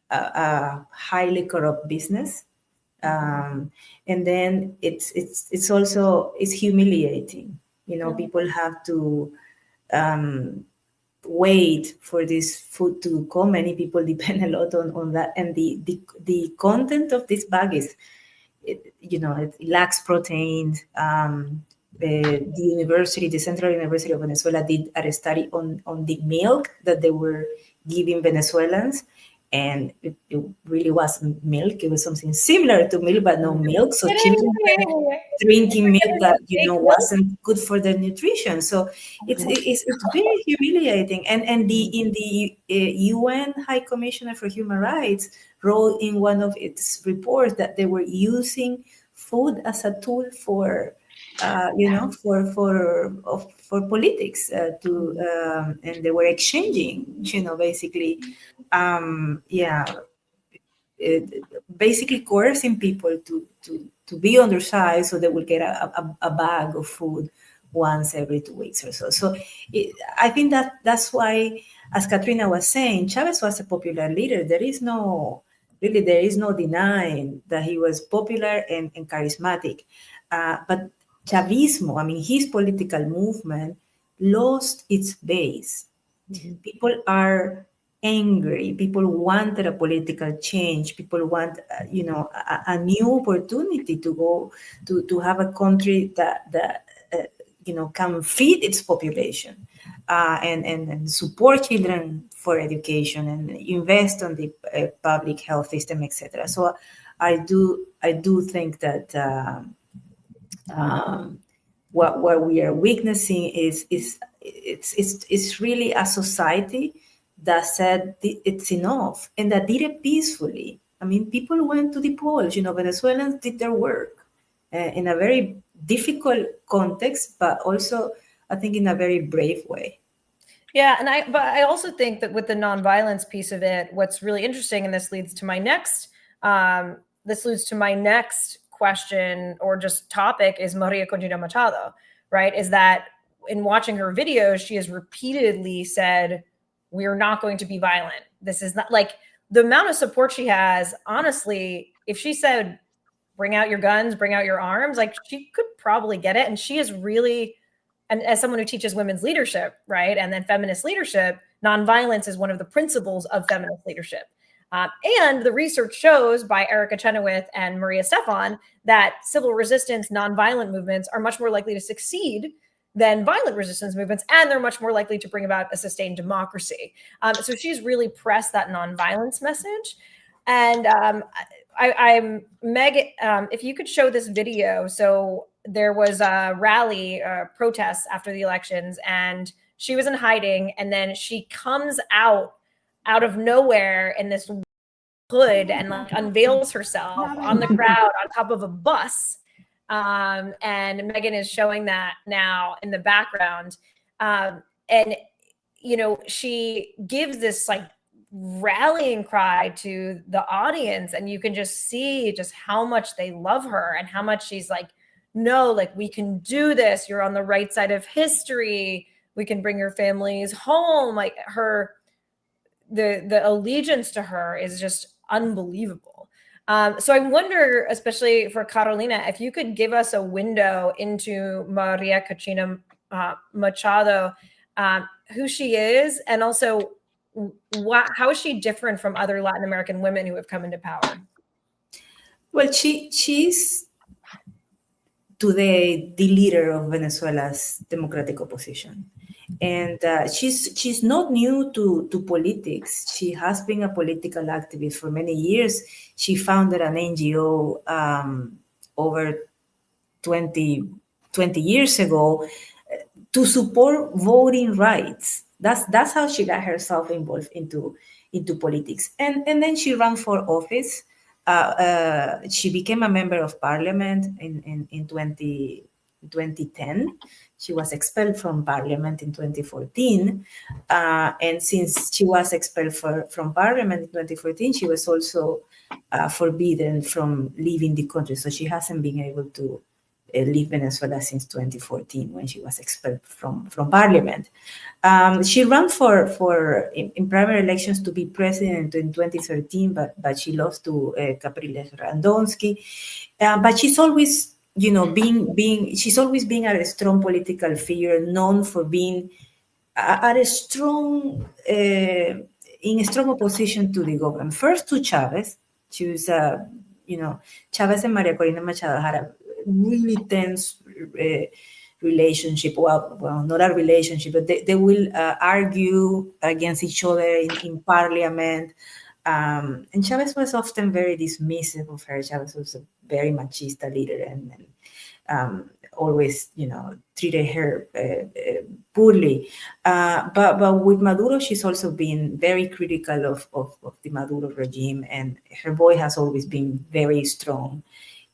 a highly corrupt business, and then it's humiliating. People have to wait for this food to come. Many people depend a lot on that, and the content of this bag is, it lacks protein. The Central University of Venezuela did a study on the milk that they were giving Venezuelans, and it really wasn't milk. It was something similar to milk, but no milk. So children were drinking milk that wasn't good for their nutrition. So it's very humiliating. And in the UN High Commissioner for Human Rights wrote in one of its reports that they were using food as a tool for politics, and they were exchanging, basically, basically coercing people to be on their side so they will get a bag of food once every 2 weeks or so. So I think that's why, as Katrina was saying, Chavez was a popular leader. There is no denying that he was popular and charismatic. But Chavismo, his political movement lost its base. Mm-hmm. People are angry. People wanted a political change. People want, a new opportunity to go to have a country that can feed its population, and support children for education and invest on the public health system, etc. So I do think that what we are witnessing is it's really a society that said it's enough, and that did it peacefully. People went to the polls. Venezuelans did their work in a very difficult context, but also, I think, in a very brave way. Yeah, but I also think that with the nonviolence piece of it, what's really interesting, and this leads to my next question or just topic, is Maria Corina Machado, right? Is that in watching her videos, she has repeatedly said, we're not going to be violent. This is not, like, the amount of support she has, honestly, if she said, bring out your guns, bring out your arms, like, she could probably get it. And she is really, and as someone who teaches women's leadership, right, and then feminist leadership, nonviolence is one of the principles of feminist leadership. And the research shows by Erica Chenoweth and Maria Stefan that civil resistance, nonviolent movements are much more likely to succeed than violent resistance movements, and they're much more likely to bring about a sustained democracy. So she's really pressed that nonviolence message. And I'm Meg, if you could show this video. So there was a rally, protests after the elections, and she was in hiding, and then she comes out of nowhere in this hood and unveils herself on the crowd on top of a bus. And Megan is showing that now in the background. And, she gives this rallying cry to the audience, and you can just see just how much they love her and how much she's no, we can do this. You're on the right side of history. We can bring your families home. The allegiance to her is just unbelievable. So I wonder, especially for Carolina, if you could give us a window into Maria Corina Machado, who she is, and also how is she different from other Latin American women who have come into power? Well, she's today the leader of Venezuela's democratic opposition. And she's not new to politics. She has been a political activist for many years. She founded an NGO over 20 years ago to support voting rights. That's how she got herself involved into politics. And then she ran for office. She became a member of parliament in 2010. She was expelled from parliament in 2014. And since she was expelled from parliament in 2014, she was also forbidden from leaving the country. So she hasn't been able to leave Venezuela since 2014, when she was expelled from parliament. She ran in primary elections to be president in 2013, but she lost to Capriles Randonsky. But she's always, she's always been a strong political figure, known for being at a strong, in a strong opposition to the government. First to Chavez. She was, Chavez and Maria Corina Machado had a really tense relationship. Well, not a relationship, but they will argue against each other in parliament. And Chavez was often very dismissive of her. Chavez was a very machista leader and always, treated her poorly. But with Maduro, she's also been very critical of the Maduro regime, and her voice has always been very strong,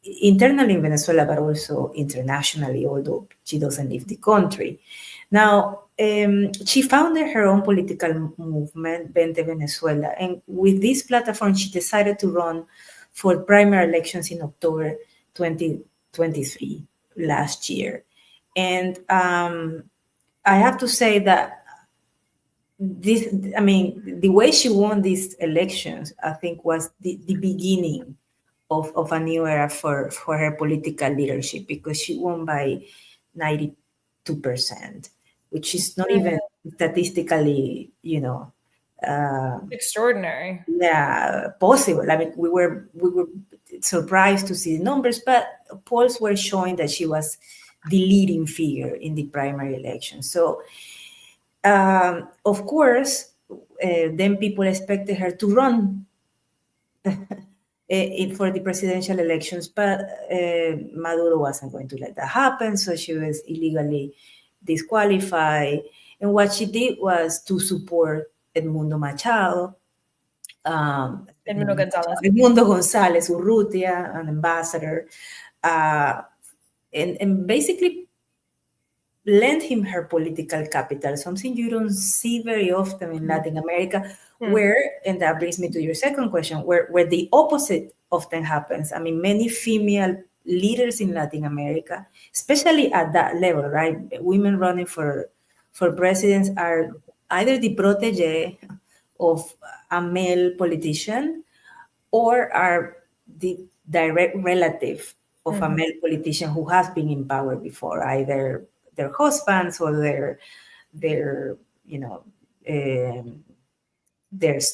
internally in Venezuela, but also internationally, although she doesn't leave the country. Now, she founded her own political movement, Vente Venezuela, and with this platform, she decided to run for primary elections in October 2023, last year. And I have to say that the way she won these elections, I think, was the beginning of a new era for her political leadership, because she won by 92%, which is not even statistically, extraordinary. Yeah, possible. I mean, we were surprised to see the numbers, but polls were showing that she was the leading figure in the primary election. So, of course, then people expected her to run for the presidential elections, but Maduro wasn't going to let that happen, so she was illegally disqualified. And what she did was to support Edmundo Machado, Edmundo González Urrutia, an ambassador, and basically lent him her political capital, something you don't see very often in Latin America, where, and that brings me to your second question, where the opposite often happens. I mean, many female leaders in Latin America, especially at that level, right? Women running for presidents are either the protege of a male politician or are the direct relative of a male politician who has been in power before, either their husbands or their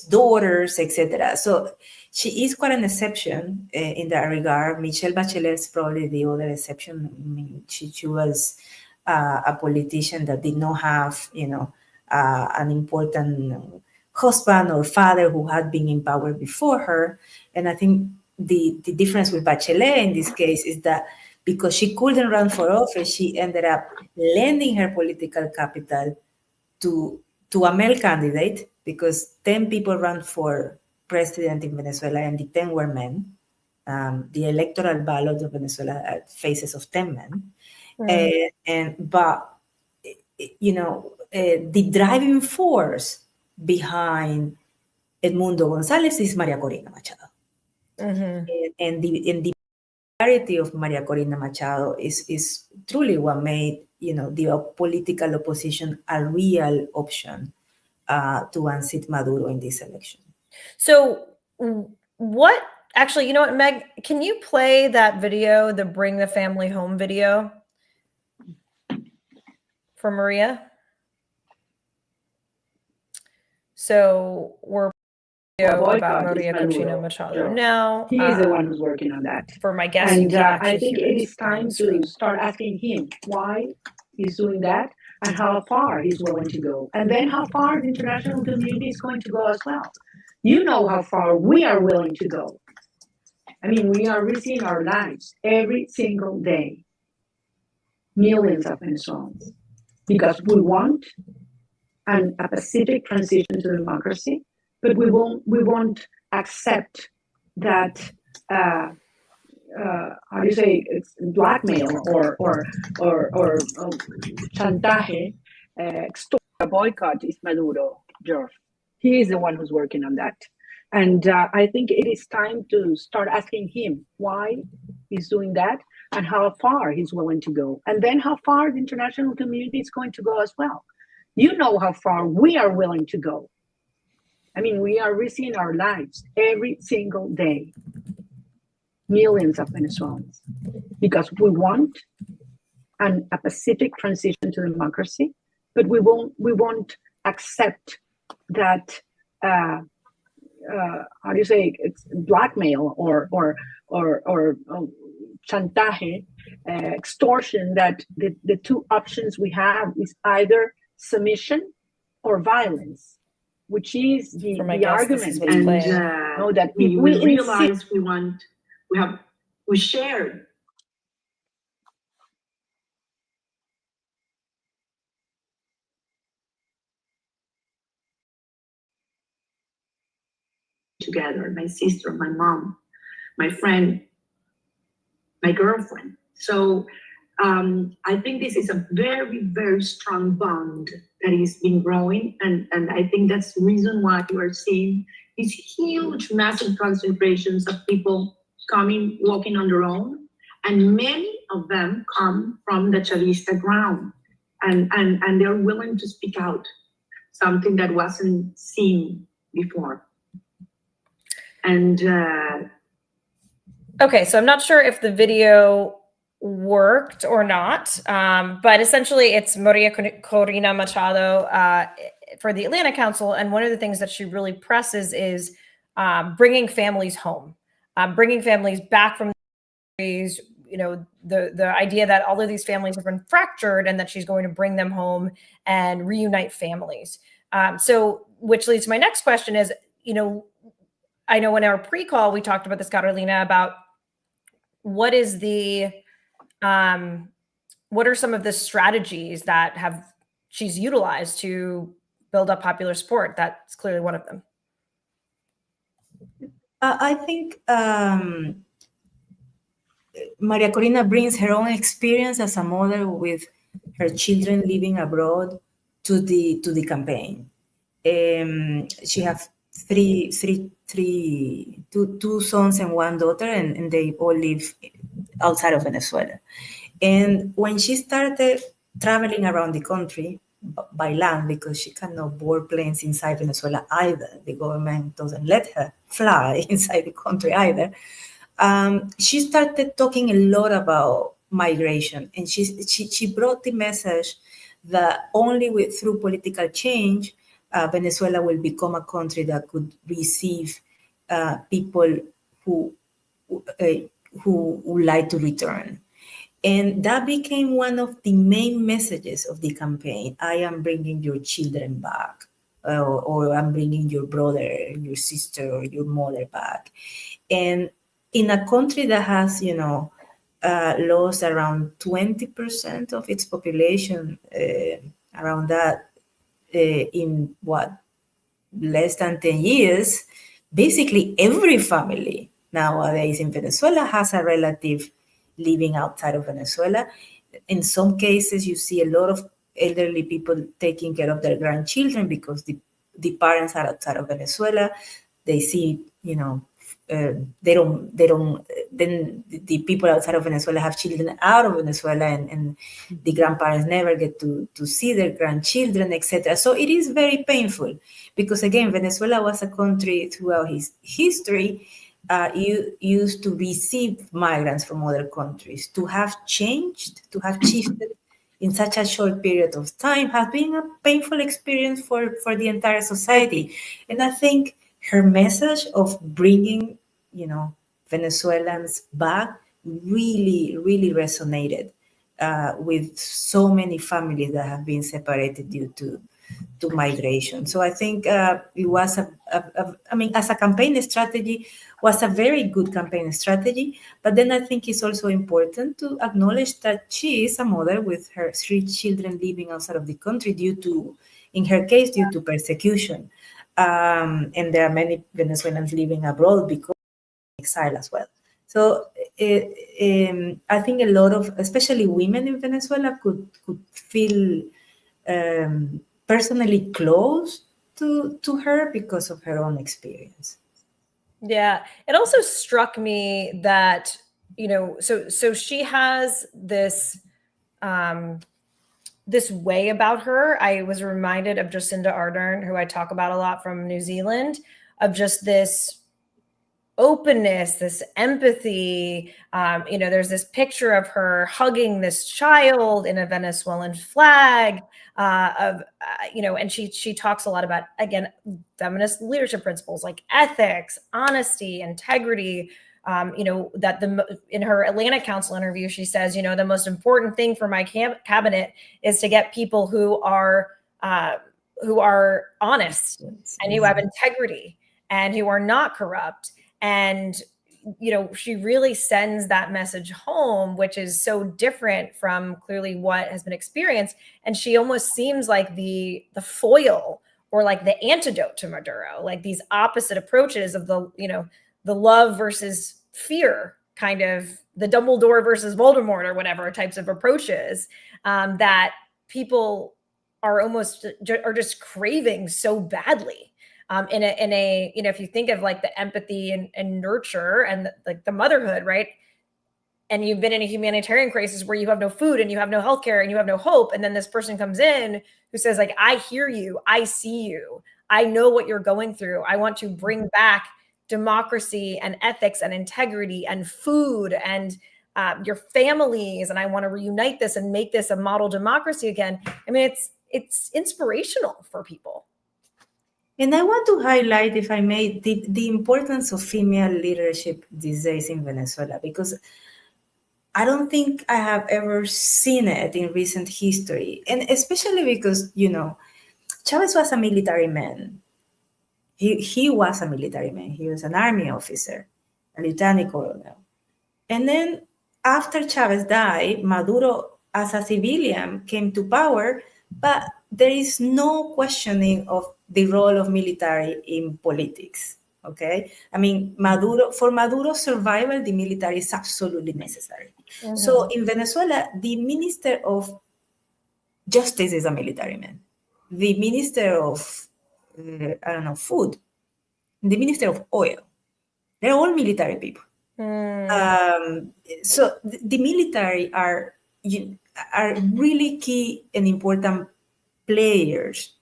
daughters, etc. So she is quite an exception in that regard. Michelle Bachelet is probably the other exception. I mean, she was a politician that did not have, an important husband or father who had been in power before her. And I think the difference with Bachelet in this case is that because she couldn't run for office, she ended up lending her political capital to a male candidate, because 10 people ran for president in Venezuela and the 10 were men. The electoral ballot of Venezuela had faces of 10 men. But the driving force behind Edmundo González is Maria Corina Machado. And the popularity of Maria Corina Machado is truly what made the political opposition a real option to unseat Maduro in this election. So what, actually, you know what, Meg, can you play that video, the Bring the Family Home video for Maria? So we're about Maria Corina Machado now. He is the one who's working on that. For my guest, and I think it is time to start asking him why he's doing that and how far he's willing to go, and then how far the international community is going to go as well. You know how far we are willing to go. I mean, we are risking our lives every single day, millions of Venezuelans, because we want a pacific transition to democracy, but we won't accept that how do you say, it's blackmail or chantaje, a boycott is Maduro, George. He is the one who's working on that. And I think it is time to start asking him why he's doing that and how far he's willing to go. And then how far the international community is going to go as well. You know how far we are willing to go. I mean, we are risking our lives every single day, millions of Venezuelans, because we want a pacific transition to democracy, but we won't accept that. How do you say, it's blackmail or chantaje, extortion, that the two options we have is either submission or violence, which is the argument. And that we realize we shared together, my sister, my mom, my friend, my girlfriend. So I think this is a very, very strong bond that is been growing. And I think that's the reason why you are seeing these huge, massive concentrations of people coming, walking on their own. And many of them come from the Chavista ground. And they're willing to speak out, something that wasn't seen before. And okay, so I'm not sure if the video worked or not, but essentially it's Maria Corina Machado for the Atlanta Council, and one of the things that she really presses is bringing families home, bringing families back from the, you know, the idea that all of these families have been fractured and that she's going to bring them home and reunite families. So, which leads to my next question is, you know, I know in our pre-call we talked about this, Carolina, about what is the what are some of the strategies that she's utilized to build up popular support? That's clearly one of them. I think Maria Corina brings her own experience as a mother with her children living abroad to the campaign. She has two sons and one daughter, and they all live outside of Venezuela. And when she started traveling around the country by land, because she cannot board planes inside Venezuela either, the government doesn't let her fly inside the country either, she started talking a lot about migration. And she brought the message that only through political change, Venezuela will become a country that could receive people who would like to return. And that became one of the main messages of the campaign. I am bringing your children back, or I'm bringing your brother, your sister, or your mother back. And in a country that has, you know, lost around 20% of its population, around that, in less than 10 years, basically every family nowadays in Venezuela has a relative living outside of Venezuela. In some cases, you see a lot of elderly people taking care of their grandchildren because the parents are outside of Venezuela. They see, you know, then the people outside of Venezuela have children out of Venezuela, and the grandparents never get to see their grandchildren, etc. So it is very painful because, again, Venezuela was a country throughout his history used to receive migrants from other countries. To have changed, to have shifted in such a short period of time has been a painful experience for the entire society. And I think her message of bringing, you know, Venezuelans back really, really resonated with so many families that have been separated due to migration. So I think it was as a campaign strategy, was a very good campaign strategy. But then I think it's also important to acknowledge that she is a mother with her 3 children living outside of the country in her case, due to persecution. And there are many Venezuelans living abroad because of exile as well. So I think a lot of, especially women in Venezuela, could feel personally close to her because of her own experience. Yeah, it also struck me that, you know, so she has this this way about her. I was reminded of Jacinda Ardern, who I talk about a lot, from New Zealand, of just this openness, this empathy. There's this picture of her hugging this child in a Venezuelan flag. And she talks a lot about, again, feminist leadership principles like ethics, honesty, integrity. In her Atlanta Council interview, she says, the most important thing for my cabinet is to get people who are honest and who have integrity and who are not corrupt. And, she really sends that message home, which is so different from clearly what has been experienced. And she almost seems like the foil or like the antidote to Maduro, like these opposite approaches of the love versus fear, kind of the Dumbledore versus Voldemort or whatever types of approaches that people are just craving so badly. If you think of like the empathy and nurture and like the motherhood, right? And you've been in a humanitarian crisis where you have no food and you have no healthcare and you have no hope. And then this person comes in who says like, I hear you, I see you, I know what you're going through. I want to bring back democracy and ethics and integrity and food and your families. And I want to reunite this and make this a model democracy again. I mean, it's inspirational for people. And I want to highlight, if I may, the importance of female leadership these days in Venezuela, because I don't think I have ever seen it in recent history. And especially because, Chavez was a military man. He was a military man. He was an army officer, a lieutenant colonel. And then after Chavez died, Maduro, as a civilian, came to power, but there is no questioning of the role of military in politics, okay? I mean, for Maduro's survival, the military is absolutely necessary. Mm-hmm. So in Venezuela, the Minister of Justice is a military man. The Minister of, Food, the Minister of Oil, they're all military people. So the military are really key and important players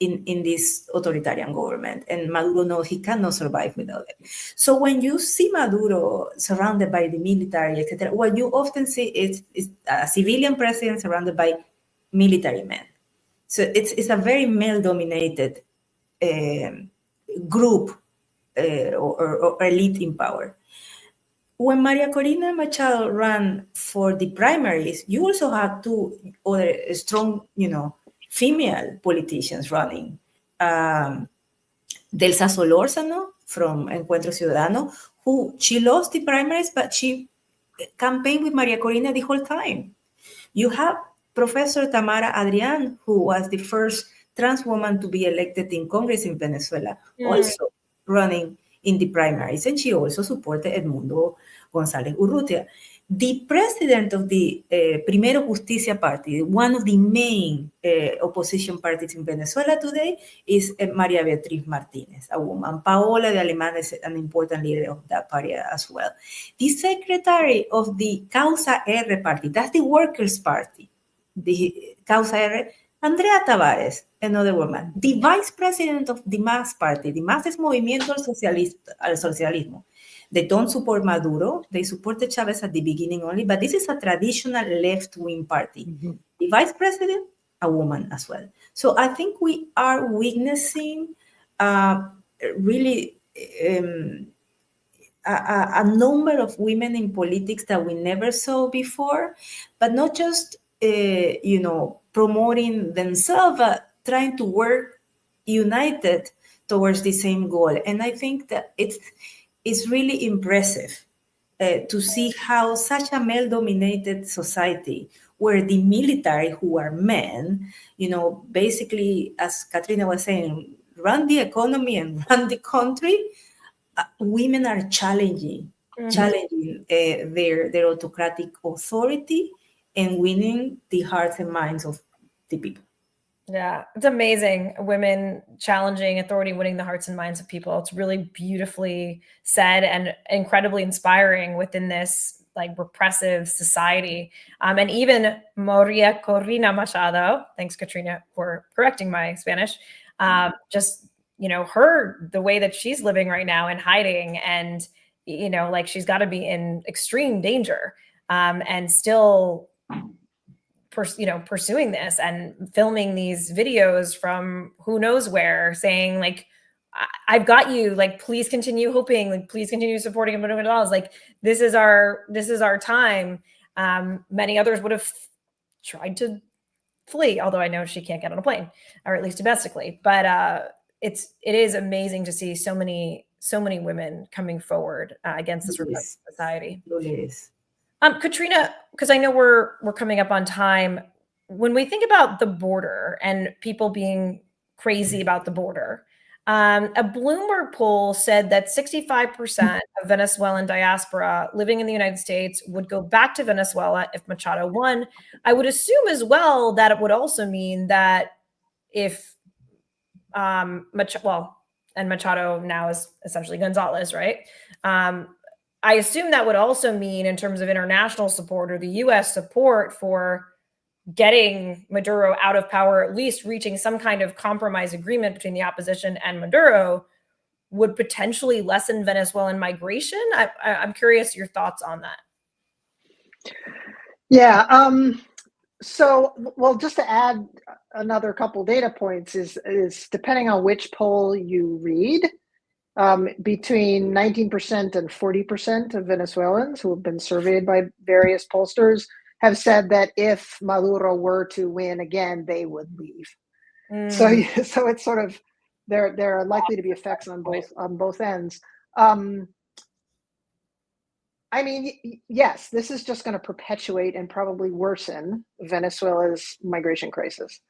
in this authoritarian government, and Maduro knows he cannot survive without it. So when you see Maduro surrounded by the military, etc., what you often see is a civilian president surrounded by military men. So it's a very male-dominated group or elite in power. When Maria Corina Machado ran for the primaries, you also had two other strong, female politicians running. Delsa Solórzano from Encuentro Ciudadano, she lost the primaries, but she campaigned with Maria Corina the whole time. You have Professor Tamara Adrián, who was the first trans woman to be elected in Congress in Venezuela, also running in the primaries, and she also supported Edmundo González Urrutia. The president of the Primero Justicia Party, one of the main opposition parties in Venezuela today, is Maria Beatriz Martínez, a woman. Paola de Alemán is an important leader of that party as well. The secretary of the Causa R party, that's the Workers' Party, the Causa R, Andrea Tavares, another woman. The vice president of the MAS party, the MAS es Movimiento al Socialismo. They don't support Maduro. They supported Chavez at the beginning only, but this is a traditional left-wing party. Mm-hmm. The vice president, a woman as well. So I think we are witnessing really a number of women in politics that we never saw before, but not just, promoting themselves, but trying to work united towards the same goal. And I think that it's really impressive to see how such a male-dominated society, where the military, who are men, basically, as Katrina was saying, run the economy and run the country, women are challenging their autocratic authority and winning the hearts and minds of the people. Yeah, it's amazing. Women challenging authority, winning the hearts and minds of people. It's really beautifully said and incredibly inspiring within this like repressive society. And even Maria Corina Machado, thanks Katrina for correcting my Spanish, the way that she's living right now in hiding and like she's got to be in extreme danger, and still pursuing this and filming these videos from who knows where, saying like, I've got you, like, please continue hoping, like, please continue supporting him. Like, this is our time. Many others would have tried to flee, although I know she can't get on a plane, or at least domestically. But it is amazing to see so many women coming forward against this repressive society. It is. Katrina, because I know we're coming up on time. When we think about the border and people being crazy about the border, a Bloomberg poll said that 65% of Venezuelan diaspora living in the United States would go back to Venezuela if Machado won. I would assume as well that it would also mean that if Machado now is essentially Gonzalez, right? I assume that would also mean, in terms of international support or the U.S. support for getting Maduro out of power, at least reaching some kind of compromise agreement between the opposition and Maduro, would potentially lessen Venezuelan migration. I'm curious your thoughts on that. Yeah. So, well, just to add another couple data points is depending on which poll you read, between 19% and 40% of Venezuelans who have been surveyed by various pollsters have said that if Maduro were to win again, they would leave. So it's sort of, there are likely to be effects on both ends. I mean, yes, this is just going to perpetuate and probably worsen Venezuela's migration crisis,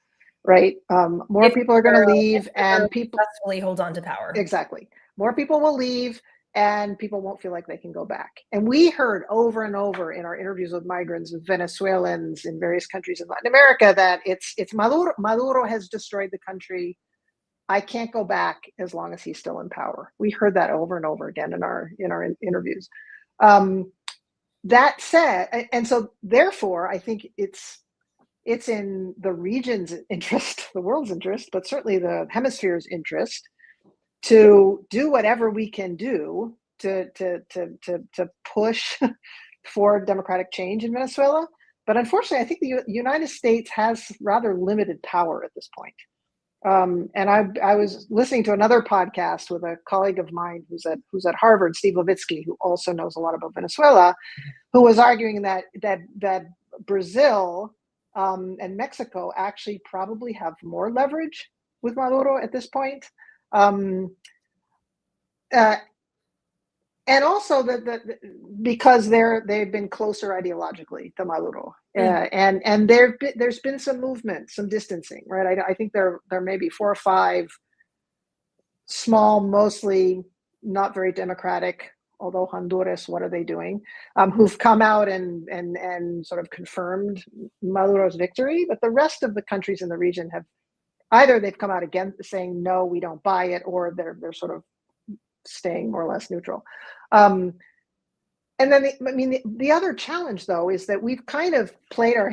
right? More people are going to leave, and people successfully hold on to power. Exactly. More people will leave, and people won't feel like they can go back. And we heard over and over in our interviews with migrants, with Venezuelans in various countries in Latin America, that it's Maduro. Maduro has destroyed the country. I can't go back as long as he's still in power. We heard that over and over again in our interviews. That said, and so therefore, I think it's in the region's interest, the world's interest, but certainly the hemisphere's interest, to do whatever we can do to push for democratic change in Venezuela. But unfortunately, I think the United States has rather limited power at this point. And I was listening to another podcast with a colleague of mine who's at Harvard, Steve Levitsky, who also knows a lot about Venezuela, who was arguing that Brazil and Mexico actually probably have more leverage with Maduro at this point. And also because they've been closer ideologically to Maduro, and there's been some movement, some distancing, right? I think there may be 4 or 5 small, mostly not very democratic, although Honduras, what are they doing? Who've come out and sort of confirmed Maduro's victory, but the rest of the countries in the region have either they've come out again saying no, we don't buy it, or they're sort of staying more or less neutral. And then the other challenge, though, is that we've kind of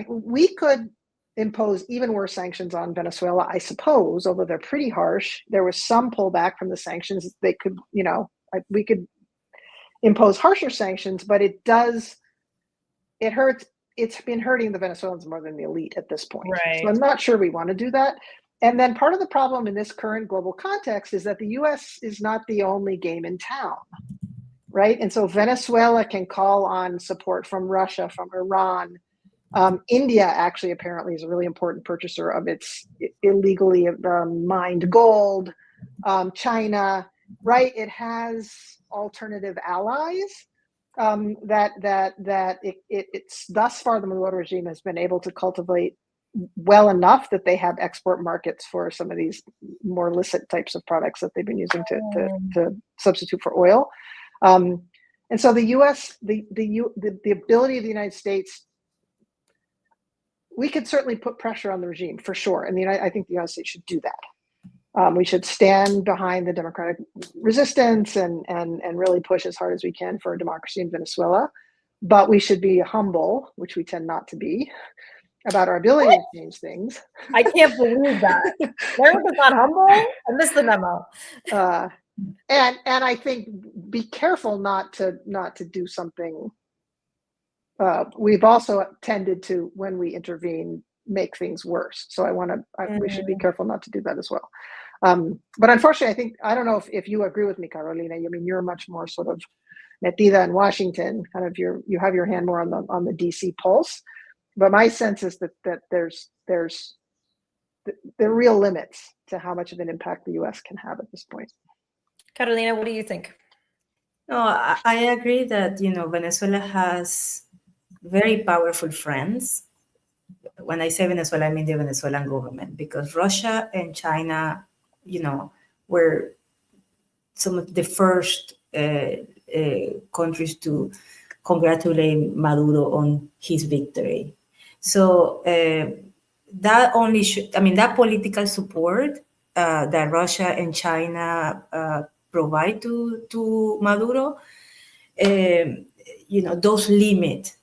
we could impose even worse sanctions on Venezuela, I suppose, although they're pretty harsh. There was some pullback from the sanctions. They could, we could impose harsher sanctions, but it hurts. It's been hurting the Venezuelans more than the elite at this point. Right. So I'm not sure we want to do that. And then part of the problem in this current global context is that the U.S. is not the only game in town, right? And so Venezuela can call on support from Russia, from Iran. India actually apparently is a really important purchaser of its illegally mined gold. China, right? It has alternative allies that it's thus far the Maduro regime has been able to cultivate well enough that they have export markets for some of these more illicit types of products that they've been using to substitute for oil. And so the U.S., the ability of the United States, we could certainly put pressure on the regime for sure. And I think the United States should do that. We should stand behind the democratic resistance and really push as hard as we can for democracy in Venezuela. But we should be humble, which we tend not to be, about our ability to change things. I can't believe that. America's not humble. I missed the memo. And I think be careful not to do something. We've also tended to, when we intervene, make things worse. So we should be careful not to do that as well. But unfortunately, I don't know if you agree with me, Carolina. I mean, you're much more sort of metida in Washington, kind of you have your hand more on the DC pulse. But my sense is that there's real limits to how much of an impact the U.S. can have at this point. Carolina, what do you think? No, I agree that, Venezuela has very powerful friends. When I say Venezuela, I mean the Venezuelan government, because Russia and China, were some of the first countries to congratulate Maduro on his victory. So that only that political support that Russia and China provide to Maduro, those limit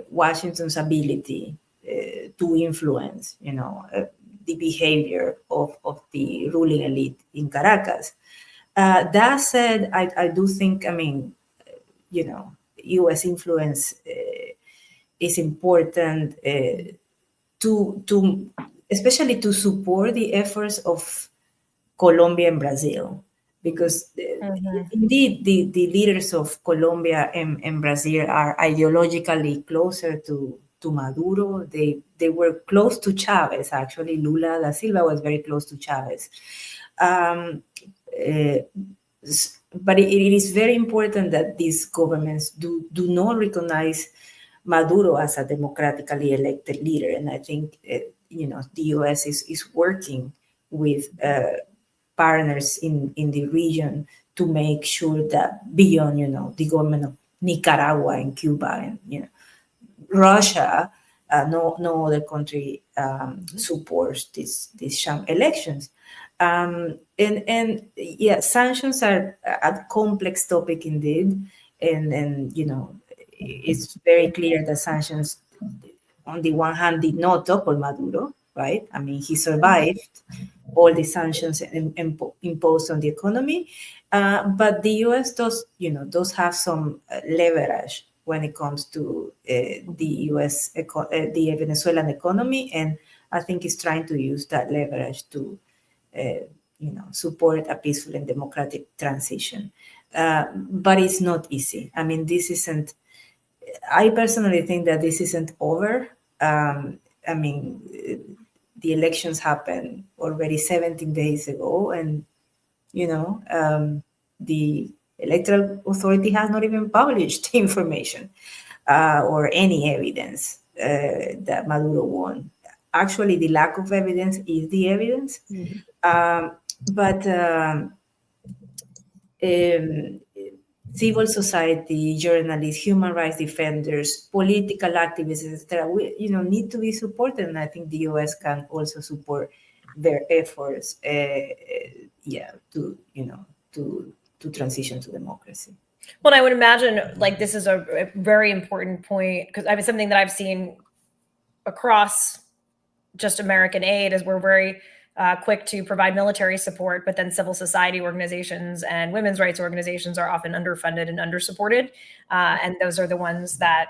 Washington's ability to influence, the behavior of the ruling elite in Caracas. That said, I do think, U.S. influence is important to especially to support the efforts of Colombia and Brazil, because indeed the leaders of Colombia and Brazil are ideologically closer to Maduro. They were close to Chavez, actually. Lula da Silva was very close to Chavez. But it is very important that these governments do not recognize Maduro as a democratically elected leader. And I think, the U.S. is working with partners in the region to make sure that beyond, the government of Nicaragua and Cuba and, Russia, no other country supports these sham elections. And sanctions are a complex topic indeed. And it's very clear that sanctions, on the one hand, did not topple Maduro, right? I mean, he survived all the sanctions imposed on the economy. But the U.S. does have some leverage when it comes to the the Venezuelan economy. And I think it's trying to use that leverage to, support a peaceful and democratic transition. But it's not easy. I mean, I personally think that this isn't over. The elections happened already 17 days ago, and, the Electoral Authority has not even published information or any evidence that Maduro won. Actually, the lack of evidence is the evidence. But civil society, journalists, human rights defenders, political activists, etc., need to be supported. And I think the U.S. can also support their efforts, to transition to democracy. Well, I would imagine this is a very important point, because I mean, something that I've seen across just American aid is we're very quick to provide military support, but then civil society organizations and women's rights organizations are often underfunded and undersupported. And those are the ones that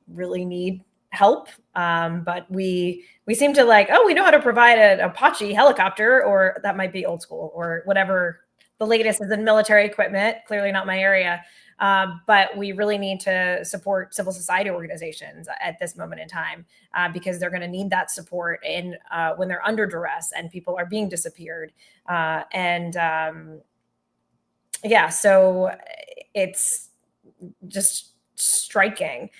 really need help. But we seem to we know how to provide an Apache helicopter, or that might be old school, or whatever the latest is in military equipment, clearly not my area. But we really need to support civil society organizations at this moment in time, because they're going to need that support when they're under duress and people are being disappeared. So it's just striking.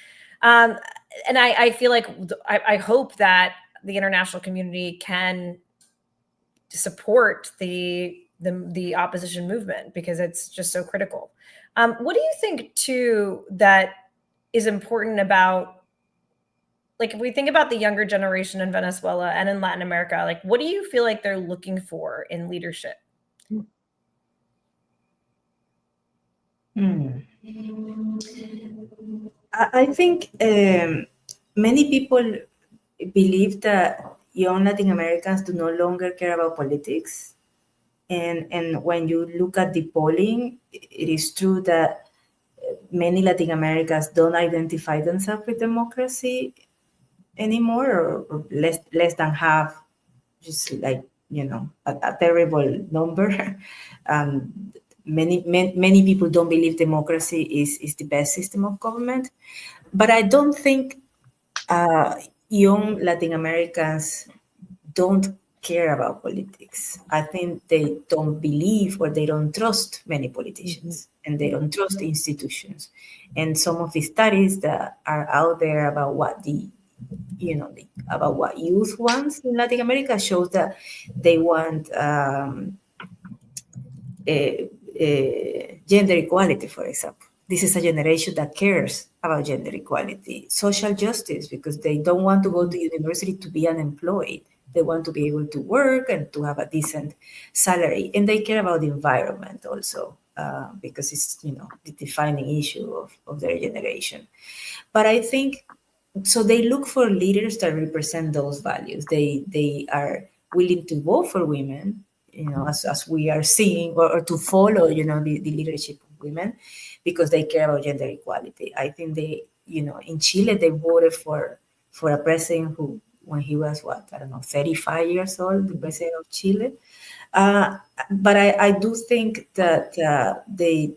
And I feel like I hope that the international community can support the opposition movement, because it's just so critical. What do you think too that is important about, if we think about the younger generation in Venezuela and in Latin America, what do you feel like they're looking for in leadership? I think many people believe that young Latin Americans do no longer care about politics. And when you look at the polling, it is true that many Latin Americans don't identify themselves with democracy anymore, or less than half, just like, a terrible number. Many people don't believe democracy is the best system of government. But I don't think young Latin Americans don't care about politics. I think they don't believe or they don't trust many politicians, and they don't trust institutions. And some of the studies that are out there about what about what youth wants in Latin America shows that they want gender equality, for example. This is a generation that cares about gender equality, social justice, because they don't want to go to university to be unemployed. They want to be able to work and to have a decent salary. And they care about the environment also, because it's, the defining issue of their generation. But I think, so they look for leaders that represent those values. They are willing to vote for women, as we are seeing, or to follow, the leadership of women, because they care about gender equality. I think they, in Chile, they voted for a president who, when he was 35 years old, the president of Chile. But I do think that they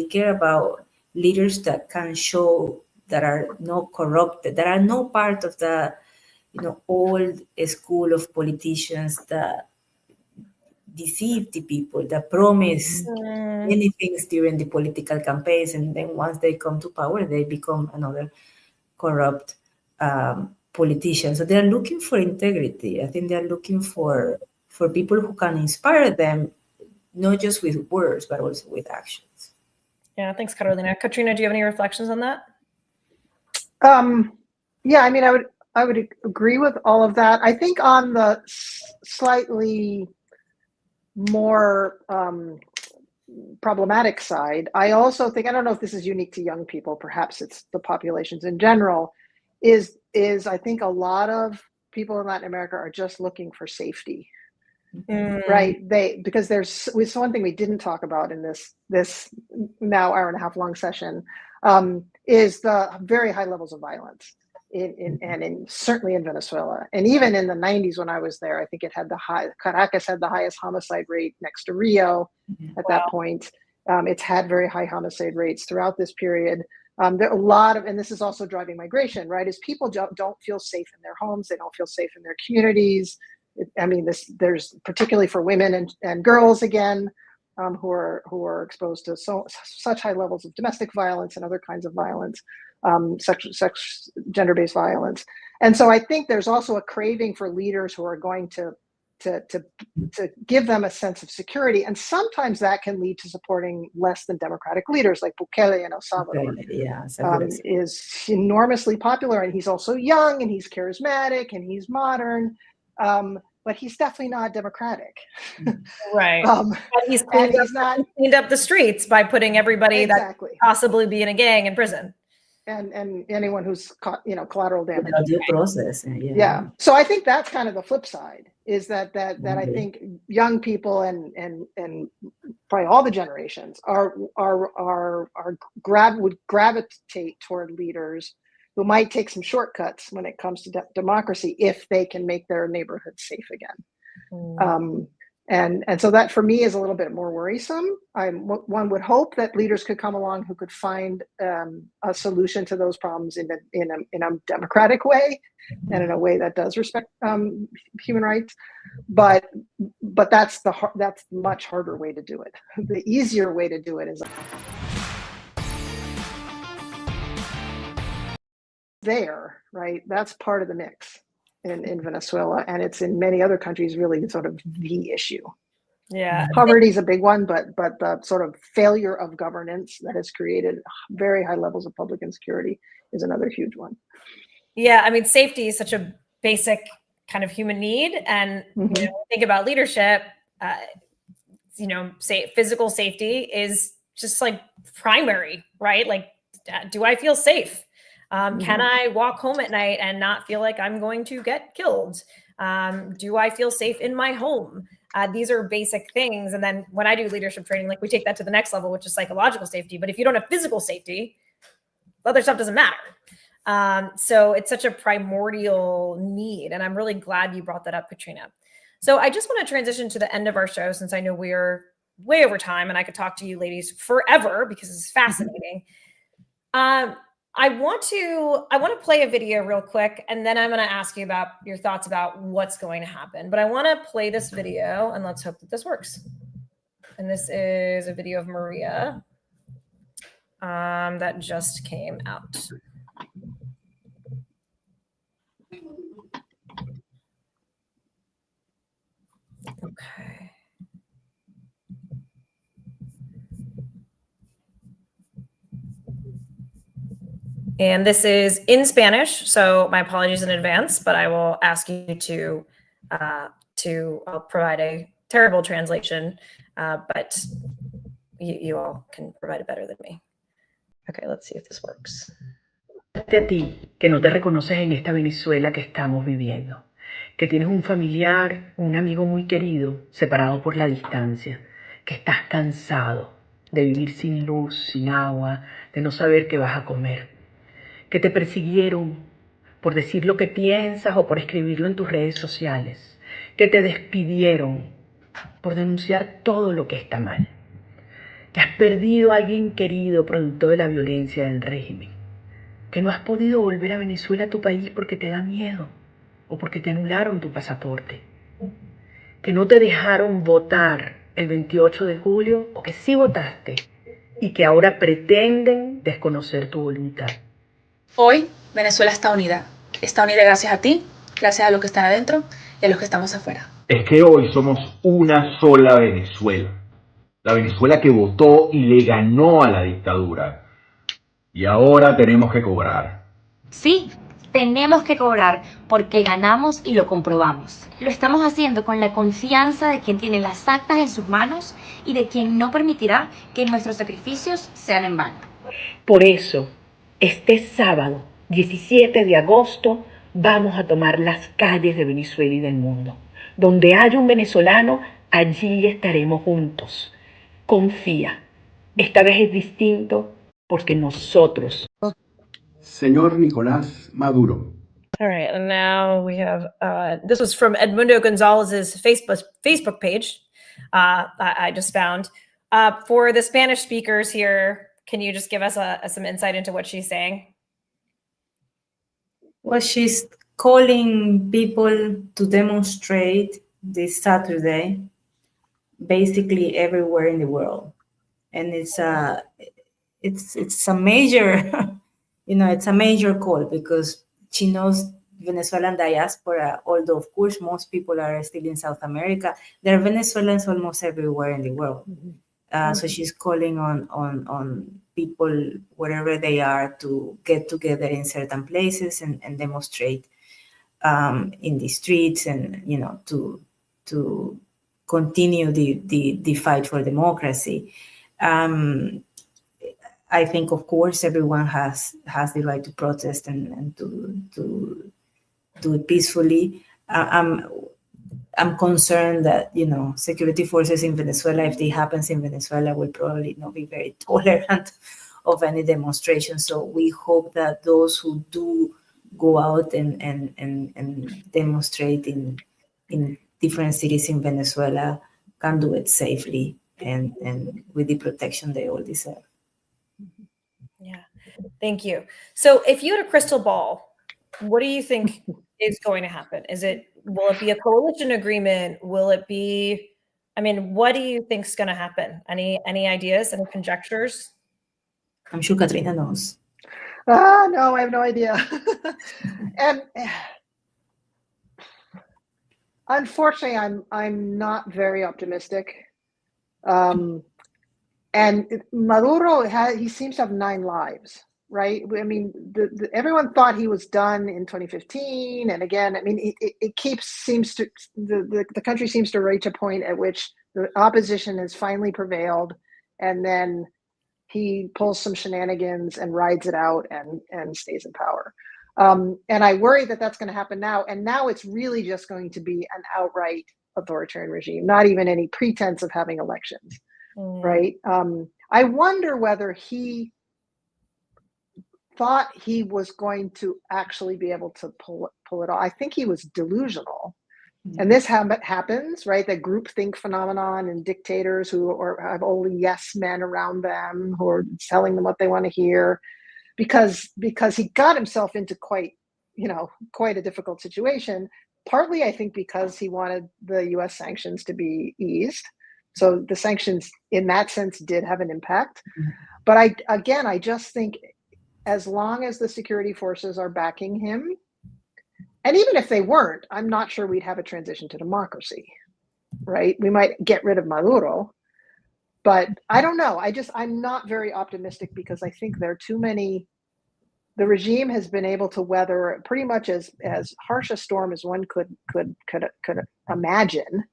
care about leaders that can show that are not corrupted, that are not part of the old school of politicians that deceive the people, that promise many things during the political campaigns, and then once they come to power, they become another corrupt politician. So they're looking for integrity. I think they're looking for people who can inspire them, not just with words, but also with actions. Yeah, thanks, Carolina. Katrina, do you have any reflections on that? Yeah, I mean, I would agree with all of that. I think on the slightly more problematic side, I also think, I don't know if this is unique to young people, perhaps it's the populations in general, is I think a lot of people in Latin America are just looking for safety. Right? Because there's one thing we didn't talk about in this now hour and a half long session, is the very high levels of violence certainly in Venezuela. And even in the 90s when I was there, I think Caracas had the highest homicide rate next to Rio at that point. It's had very high homicide rates throughout this period. There are a lot of, and this is also driving migration, right? Is people don't feel safe in their homes, they don't feel safe in their communities. I mean, there's particularly for women and girls again, who are exposed to such high levels of domestic violence and other kinds of violence, gender-based violence. And so I think there's also a craving for leaders who are going to give them a sense of security. And sometimes that can lead to supporting less than democratic leaders like Bukele in El Salvador. Is enormously popular, and he's also young and he's charismatic and he's modern. But he's definitely not democratic. Right. And he's cleaned up the streets by putting everybody that possibly be in a gang in prison. And anyone who's caught, collateral damage. Due process. Yeah. So I think that's kind of the flip side, is that I think young people and probably all the generations would gravitate toward leaders who might take some shortcuts when it comes to democracy if they can make their neighborhood safe again. And so that for me is a little bit more worrisome. One would hope that leaders could come along who could find a solution to those problems in a democratic way and in a way that does respect human rights. But that's much harder way to do it. The easier way to do it is there, right? That's part of the mix in Venezuela, and it's in many other countries really sort of the issue. Yeah, poverty is a big one, but the sort of failure of governance that has created very high levels of public insecurity is another huge one. Yeah, I mean, safety is such a basic kind of human need, and think about leadership. Physical safety is just like primary, right? Like, do I feel safe? Can I walk home at night and not feel like I'm going to get killed? Do I feel safe in my home? These are basic things. And then when I do leadership training, like we take that to the next level, which is psychological safety. But if you don't have physical safety, other stuff doesn't matter. So it's such a primordial need. And I'm really glad you brought that up, Katrina. So I just want to transition to the end of our show, since I know we're way over time and I could talk to you ladies forever because it's fascinating. I want to play a video real quick, and then I'm going to ask you about your thoughts about what's going to happen. But I want to play this video, and let's hope that this works. And this is a video of Maria that just came out. Okay. And this is in Spanish, so my apologies in advance, but I will ask you to I'll provide a terrible translation, but you all can provide it better than me. Okay, let's see if this works. A ti, que no te reconoces en esta Venezuela que estamos viviendo, que tienes un familiar, un amigo muy querido, separado por la distancia, que estás cansado de vivir sin luz, sin agua, de no saber qué vas a comer, que te persiguieron por decir lo que piensas o por escribirlo en tus redes sociales, que te despidieron por denunciar todo lo que está mal, que has perdido a alguien querido producto de la violencia del régimen, que no has podido volver a Venezuela, a tu país, porque te da miedo o porque te anularon tu pasaporte, que no te dejaron votar el 28 de julio o que sí votaste y que ahora pretenden desconocer tu voluntad. Hoy Venezuela está unida gracias a ti, gracias a los que están adentro y a los que estamos afuera. Es que hoy somos una sola Venezuela, la Venezuela que votó y le ganó a la dictadura. Y ahora tenemos que cobrar. Sí, tenemos que cobrar porque ganamos y lo comprobamos. Lo estamos haciendo con la confianza de quien tiene las actas en sus manos y de quien no permitirá que nuestros sacrificios sean en vano. Por eso, este sábado, 17 de agosto, vamos a tomar las calles de Venezuela y del mundo. Donde haya un venezolano, allí estaremos juntos. Confía. Esta vez es distinto porque nosotros. Señor Nicolás Maduro. All right, and now we have this was from Edmundo Gonzalez's Facebook page. I just found for the Spanish speakers here. Can you just give us some insight into what she's saying? Well, she's calling people to demonstrate this Saturday, basically everywhere in the world, and it's a major, it's a major call because she knows Venezuelan diaspora, although of course most people are still in South America. There are Venezuelans almost everywhere in the world. So she's calling on people wherever they are to get together in certain places and demonstrate in the streets and to continue the fight for democracy. I think, of course, everyone has the right to protest and to do it peacefully. I'm concerned that, security forces in Venezuela, if it happens in Venezuela, will probably not be very tolerant of any demonstration. So we hope that those who do go out and demonstrate in different cities in Venezuela can do it safely and with the protection they all deserve. Yeah, thank you. So if you had a crystal ball, what do you think is going to happen? Will it be a coalition agreement? Will it be, what do you think is going to happen? Any ideas, any conjectures? I'm sure Katrina knows. No, I have no idea. And unfortunately, I'm not very optimistic. And Maduro he seems to have 9 lives, right? Everyone thought he was done in 2015, and again, the country seems to reach a point at which the opposition has finally prevailed, and then he pulls some shenanigans and rides it out and stays in power. And I worry that that's going to happen now. And now it's really just going to be an outright authoritarian regime, not even any pretense of having elections, right? I wonder whether he thought he was going to actually be able to pull it off. I think he was delusional. And this happens, right? The groupthink phenomenon and dictators who have only yes men around them who are telling them what they want to hear, because he got himself into quite a difficult situation. Partly, I think, because he wanted the U.S. sanctions to be eased. So the sanctions, in that sense, did have an impact. But I just think, as long as the security forces are backing him, and even if they weren't, I'm not sure we'd have a transition to democracy, right? We might get rid of Maduro, but I don't know. I'm not very optimistic, because I think there are too many. The regime has been able to weather pretty much as harsh a storm as one could imagine,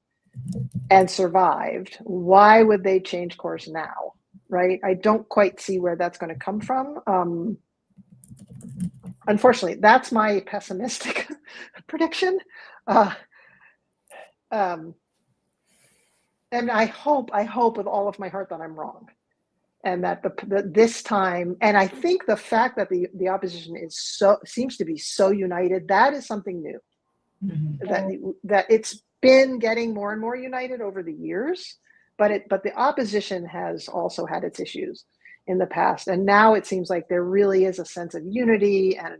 and survived. Why would they change course now, right? I don't quite see where that's going to come from. Unfortunately, that's my pessimistic prediction. And I hope with all of my heart that I'm wrong, and that this time, and I think the fact that the opposition seems to be so united, that is something new. That it's been getting more and more united over the years, but the opposition has also had its issues in the past, and now it seems like there really is a sense of unity and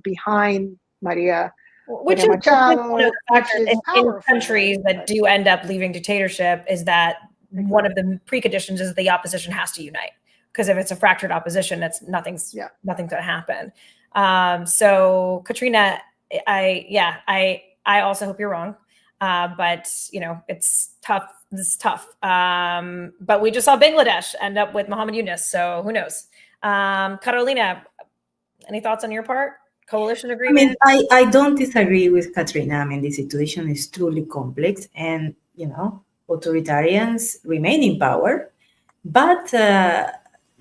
behind Maria Which Corina is Machado, one of the factors in powerful, countries right? that do end up leaving dictatorship, is that one of the preconditions is the opposition has to unite. Because if it's a fractured opposition, nothing's going to happen. So Katrina, I also hope you're wrong. But it's tough. This is tough. But we just saw Bangladesh end up with Muhammad Yunus, so who knows? Carolina, any thoughts on your part? Coalition agreement? I mean, I don't disagree with Katrina. I mean, the situation is truly complex, and authoritarians remain in power, but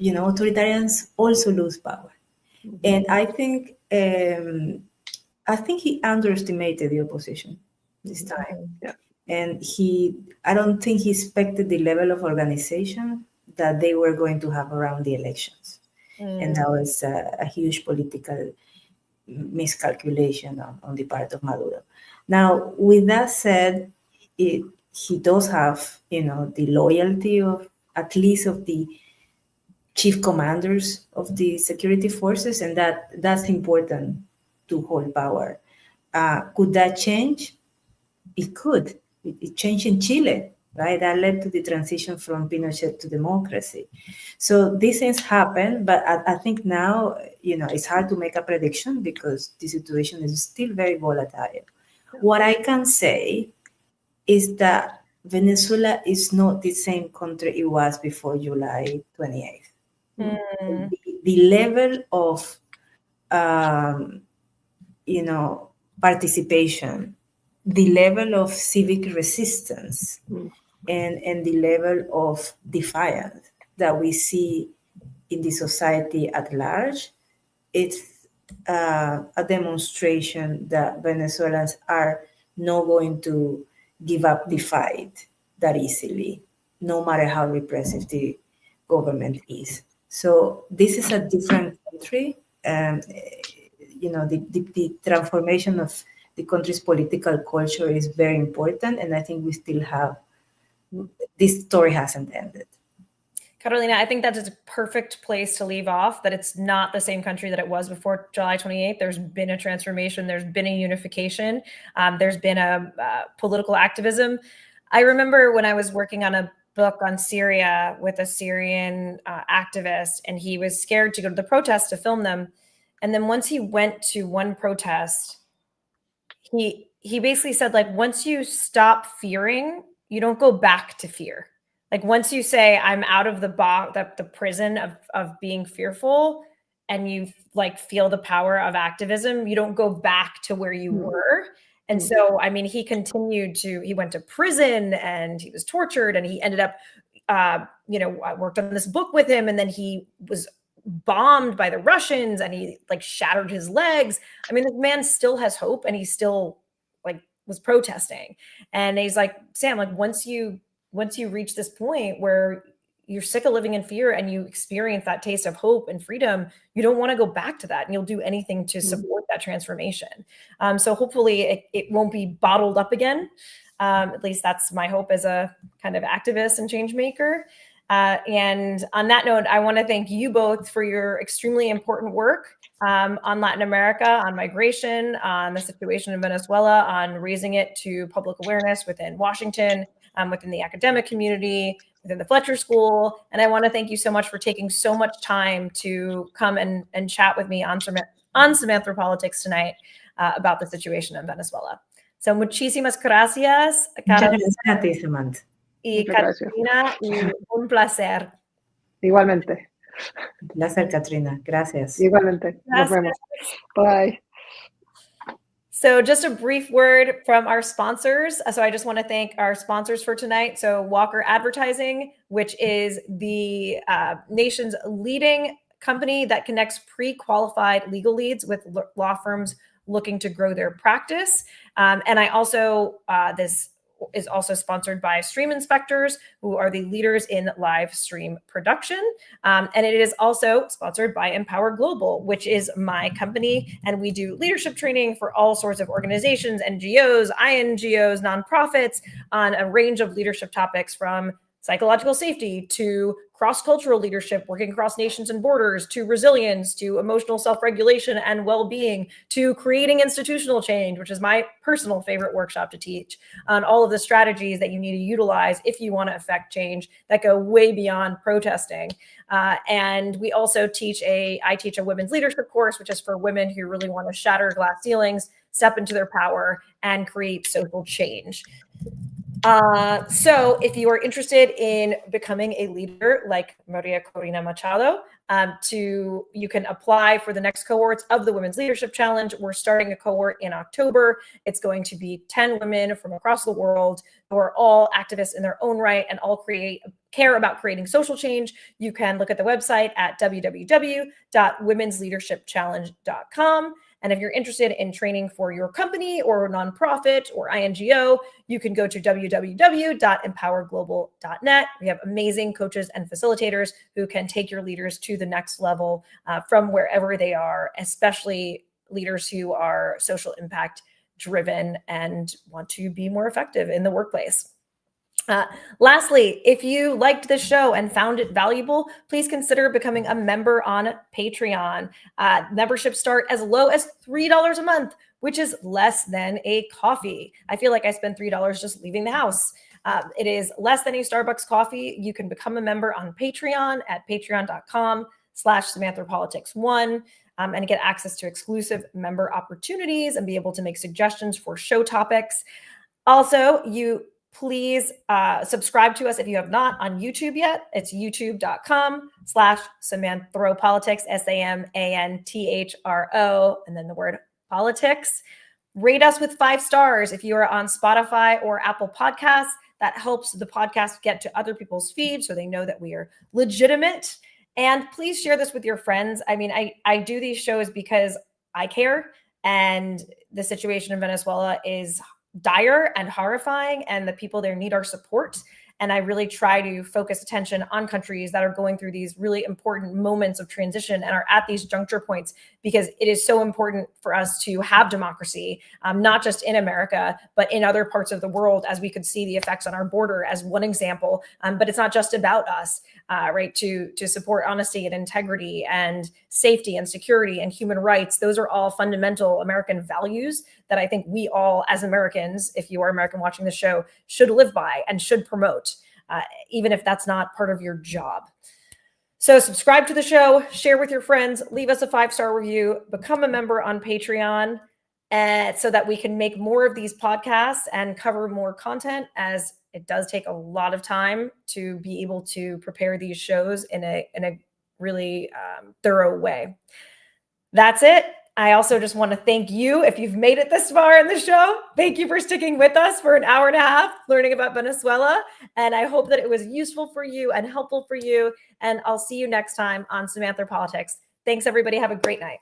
authoritarians also lose power. And I think he underestimated the opposition this time. And I don't think he expected the level of organization that they were going to have around the elections. And that was a huge political miscalculation on the part of Maduro. Now, with that said, he does have, the loyalty of at least of the chief commanders of the security forces, and that's important to hold power. Could that change? It could. It changed in Chile, right? That led to the transition from Pinochet to democracy. So these things happen, but I think now, it's hard to make a prediction because the situation is still very volatile. What I can say is that Venezuela is not the same country it was before July 28th. The level of, participation, the level of civic resistance, and the level of defiance that we see in the society at large, it's a demonstration that Venezuelans are not going to give up the fight that easily, no matter how repressive the government is. So this is a different country. The transformation of the country's political culture is very important, and I think we still have, this story hasn't ended. Carolina, I think that is a perfect place to leave off, that it's not the same country that it was before July 28th. There's been a transformation. There's been a unification. There's been a political activism. I remember when I was working on a book on Syria with a Syrian activist, and he was scared to go to the protests to film them. And then once he went to one protest, he basically said, like, once you stop fearing, you don't go back to fear. Like, once you say, I'm out of the prison of being fearful, and you feel the power of activism, you don't go back to where you were. And so, I mean, he went to prison, and he was tortured, and he ended up, I worked on this book with him, and then he was bombed by the Russians, and he shattered his legs. I mean, this man still has hope, and he's still was protesting. And he's like, Sam, like once you reach this point where you're sick of living in fear and you experience that taste of hope and freedom, you don't want to go back to that, and you'll do anything to support that transformation. So hopefully it won't be bottled up again. At least that's my hope as a kind of activist and change maker. And on that note, I want to thank you both for your extremely important work on Latin America, on migration, on the situation in Venezuela, on raising it to public awareness within Washington, within the academic community, within the Fletcher School. And I want to thank you so much for taking so much time to come and chat with me on Samantha Politics tonight about the situation in Venezuela. So muchísimas gracias, Muchas gracias a ti, Samantha. Y Katrina, y un placer. Igualmente. Un placer, Katrina. Gracias. Igualmente. Nos vemos. Bye. So just a brief word from our sponsors. So I just want to thank our sponsors for tonight. So Walker Advertising, which is the nation's leading company that connects pre-qualified legal leads with law firms looking to grow their practice. And I also, this is also sponsored by Stream Inspectors, who are the leaders in live stream production. And it is also sponsored by Empower Global, which is my company. And we do leadership training for all sorts of organizations, NGOs, INGOs, nonprofits, on a range of leadership topics, from psychological safety to cross-cultural leadership, working across nations and borders, to resilience, to emotional self-regulation and well-being, to creating institutional change, which is my personal favorite workshop to teach, on all of the strategies that you need to utilize if you want to affect change that go way beyond protesting. And we also I teach a women's leadership course, which is for women who really want to shatter glass ceilings, step into their power, and create social change. So if you are interested in becoming a leader like Maria Corina Machado, you can apply for the next cohorts of the Women's Leadership Challenge. We're starting a cohort in October. It's going to be 10 women from across the world who are all activists in their own right and all care about creating social change. You can look at the website at www.womensleadershipchallenge.com. And if you're interested in training for your company or nonprofit or INGO, you can go to www.empowerglobal.net. We have amazing coaches and facilitators who can take your leaders to the next level from wherever they are, especially leaders who are social impact driven and want to be more effective in the workplace. Lastly, if you liked this show and found it valuable, please consider becoming a member on Patreon. Memberships start as low as $3 a month, which is less than a coffee. I feel like I spend $3 just leaving the house. It is less than a Starbucks coffee. You can become a member on Patreon at patreon.com/SamanthaPolitics1 and get access to exclusive member opportunities and be able to make suggestions for show topics. Also, please subscribe to us if you have not on YouTube yet. It's youtube.com/SamanthaPolitics, SAMANTHRO, and then the word politics. Rate us with 5 stars if you are on Spotify or Apple Podcasts. That helps the podcast get to other people's feeds so they know that we are legitimate. And please share this with your friends. I mean, I do these shows because I care, and the situation in Venezuela is dire and horrifying, and the people there need our support. And I really try to focus attention on countries that are going through these really important moments of transition and are at these juncture points, because it is so important for us to have democracy, not just in America, but in other parts of the world, as we could see the effects on our border as one example. But it's not just about us, right? To support honesty and integrity and safety and security and human rights. Those are all fundamental American values that I think we all, as Americans, if you are American watching the show, should live by and should promote, even if that's not part of your job. So subscribe to the show, share with your friends, leave us a 5-star review, become a member on Patreon, so that we can make more of these podcasts and cover more content, as it does take a lot of time to be able to prepare these shows in a really thorough way. That's it. I also just want to thank you if you've made it this far in the show. Thank you for sticking with us for an hour and a half learning about Venezuela. And I hope that it was useful for you and helpful for you. And I'll see you next time on Samantha Politics. Thanks, everybody. Have a great night.